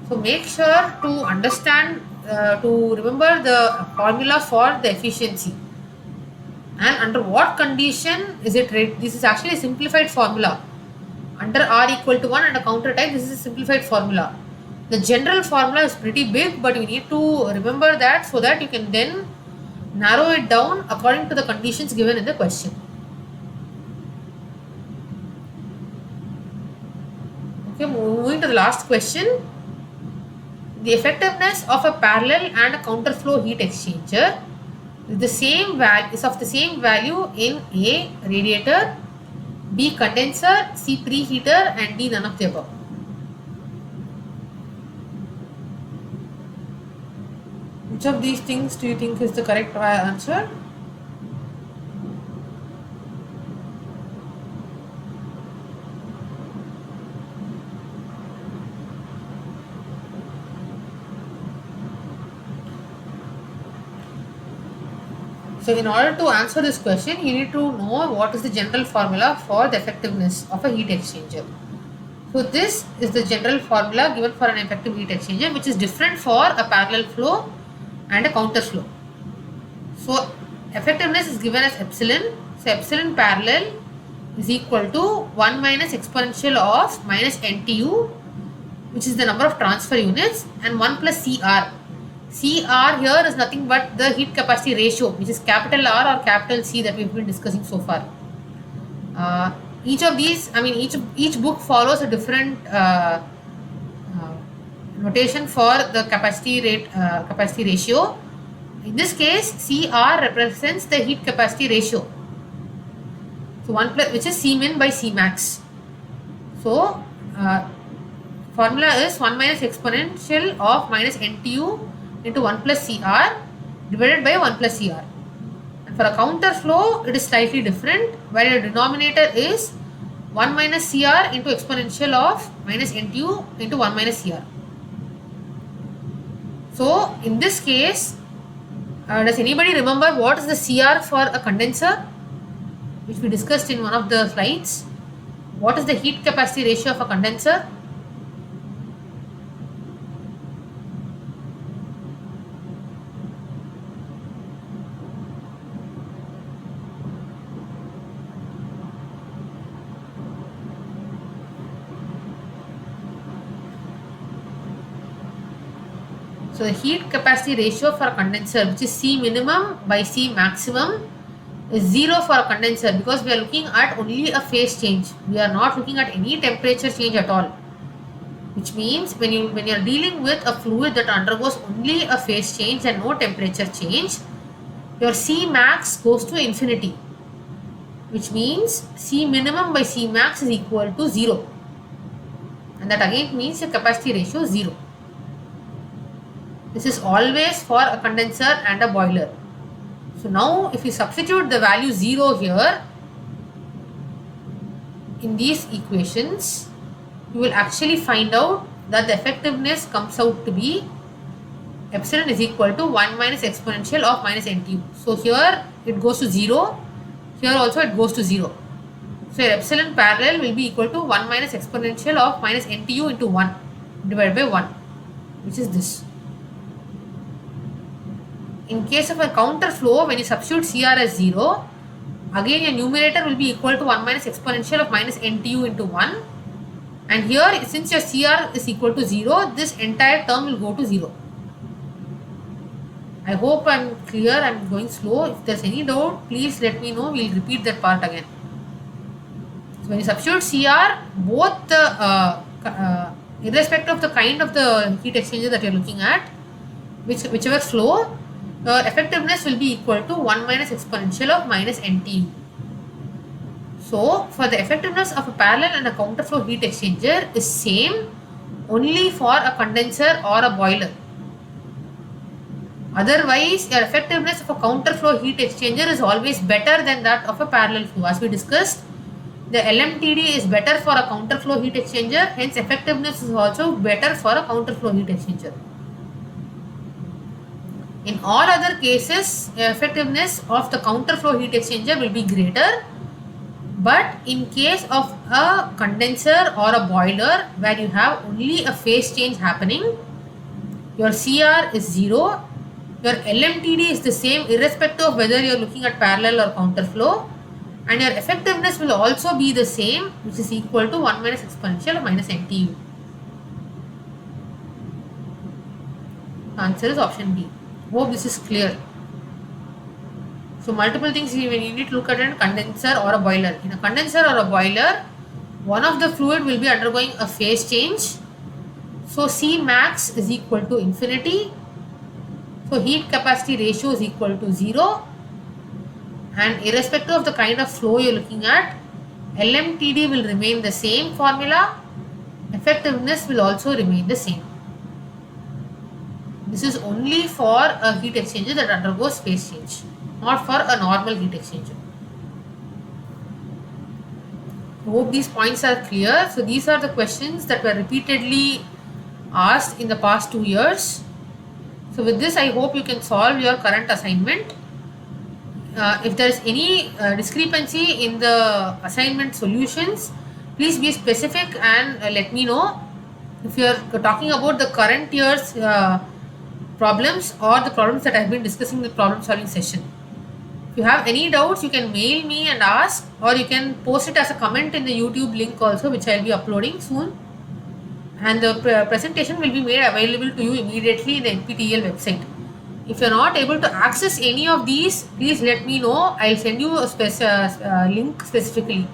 So make sure to understand, to remember the formula for the efficiency. And under what condition is it read? This is actually a simplified formula. Under R equal to 1 and a counter type, this is a simplified formula. The general formula is pretty big, but you need to remember that so that you can then narrow it down according to the conditions given in the question. Okay, moving to the last question. The effectiveness of a parallel and a counter flow heat exchanger is of the same value in A, radiator, B, condenser, C, preheater, and D, none of the above. Which of these things do you think is the correct answer? So in order to answer this question, you need to know what is the general formula for the effectiveness of a heat exchanger. So this is the general formula given for an effective heat exchanger, which is different for a parallel flow and a counter flow. So effectiveness is given as epsilon. So epsilon parallel is equal to 1 minus exponential of minus NTU, which is the number of transfer units, and 1 plus CR. CR here is nothing but the heat capacity ratio, which is capital R or capital C that we've been discussing so far. Each of these, each book follows a different notation for the capacity ratio. In this case, CR represents the heat capacity ratio. So 1 plus, which is Cmin by Cmax. So formula is 1 minus exponential of minus NTU into 1 plus CR divided by 1 plus CR. And for a counter flow, it is slightly different, where your denominator is 1 minus CR into exponential of minus NTU into 1 minus CR. So in this case, does anybody remember what is the CR for a condenser, which we discussed in one of the slides? What is the heat capacity ratio of a condenser? So the heat capacity ratio for a condenser, which is C minimum by C maximum, is 0 for a condenser, because we are looking at only a phase change. We are not looking at any temperature change at all. Which means when you are dealing with a fluid that undergoes only a phase change and no temperature change, your C max goes to infinity. Which means C minimum by C max is equal to 0. And that again means your capacity ratio is 0. This is always for a condenser and a boiler. So now if you substitute the value 0 here in these equations, you will actually find out that the effectiveness comes out to be epsilon is equal to 1 minus exponential of minus NTU. So here it goes to 0, here also it goes to 0. So your epsilon parallel will be equal to 1 minus exponential of minus NTU into 1 divided by 1, which is this. In case of a counter flow, when you substitute CR as 0, again your numerator will be equal to 1 minus exponential of minus NTU into 1. And here, since your CR is equal to 0, this entire term will go to 0. I hope I'm clear. I'm going slow. If there's any doubt, please let me know. We'll repeat that part again. when you substitute CR, both the irrespective of the kind of the heat exchanger that you're looking at, whichever flow, your effectiveness will be equal to 1 minus exponential of minus NTU. So for the effectiveness of a parallel and a counterflow heat exchanger is same only for a condenser or a boiler. Otherwise, your effectiveness of a counterflow heat exchanger is always better than that of a parallel flow. As we discussed, the LMTD is better for a counterflow heat exchanger, hence effectiveness is also better for a counterflow heat exchanger. In all other cases, effectiveness of the counterflow heat exchanger will be greater, but in case of a condenser or a boiler where you have only a phase change happening, your CR is 0, your LMTD is the same irrespective of whether you are looking at parallel or counterflow, and your effectiveness will also be the same, which is equal to 1 minus exponential of minus NTU. Answer is option B. Hope this is clear. So multiple things you need to look at a condenser or a boiler. In a condenser or a boiler, one of the fluid will be undergoing a phase change. So C max is equal to infinity. So heat capacity ratio is equal to 0. And irrespective of the kind of flow you are looking at, LMTD will remain the same formula. Effectiveness will also remain the same. This is only for a heat exchanger that undergoes phase change, not for a normal heat exchanger. I hope these points are clear. So these are the questions that were repeatedly asked in the past 2 years. So with this, I hope you can solve your current assignment. If there is any discrepancy in the assignment solutions, please be specific and let me know. If you are talking about the current year's problems or the problems that I have been discussing in the problem solving session. If you have any doubts, you can mail me and ask, or you can post it as a comment in the YouTube link also, which I will be uploading soon. And the presentation will be made available to you immediately in the NPTEL website. If you are not able to access any of these, please let me know. I will send you a link specifically.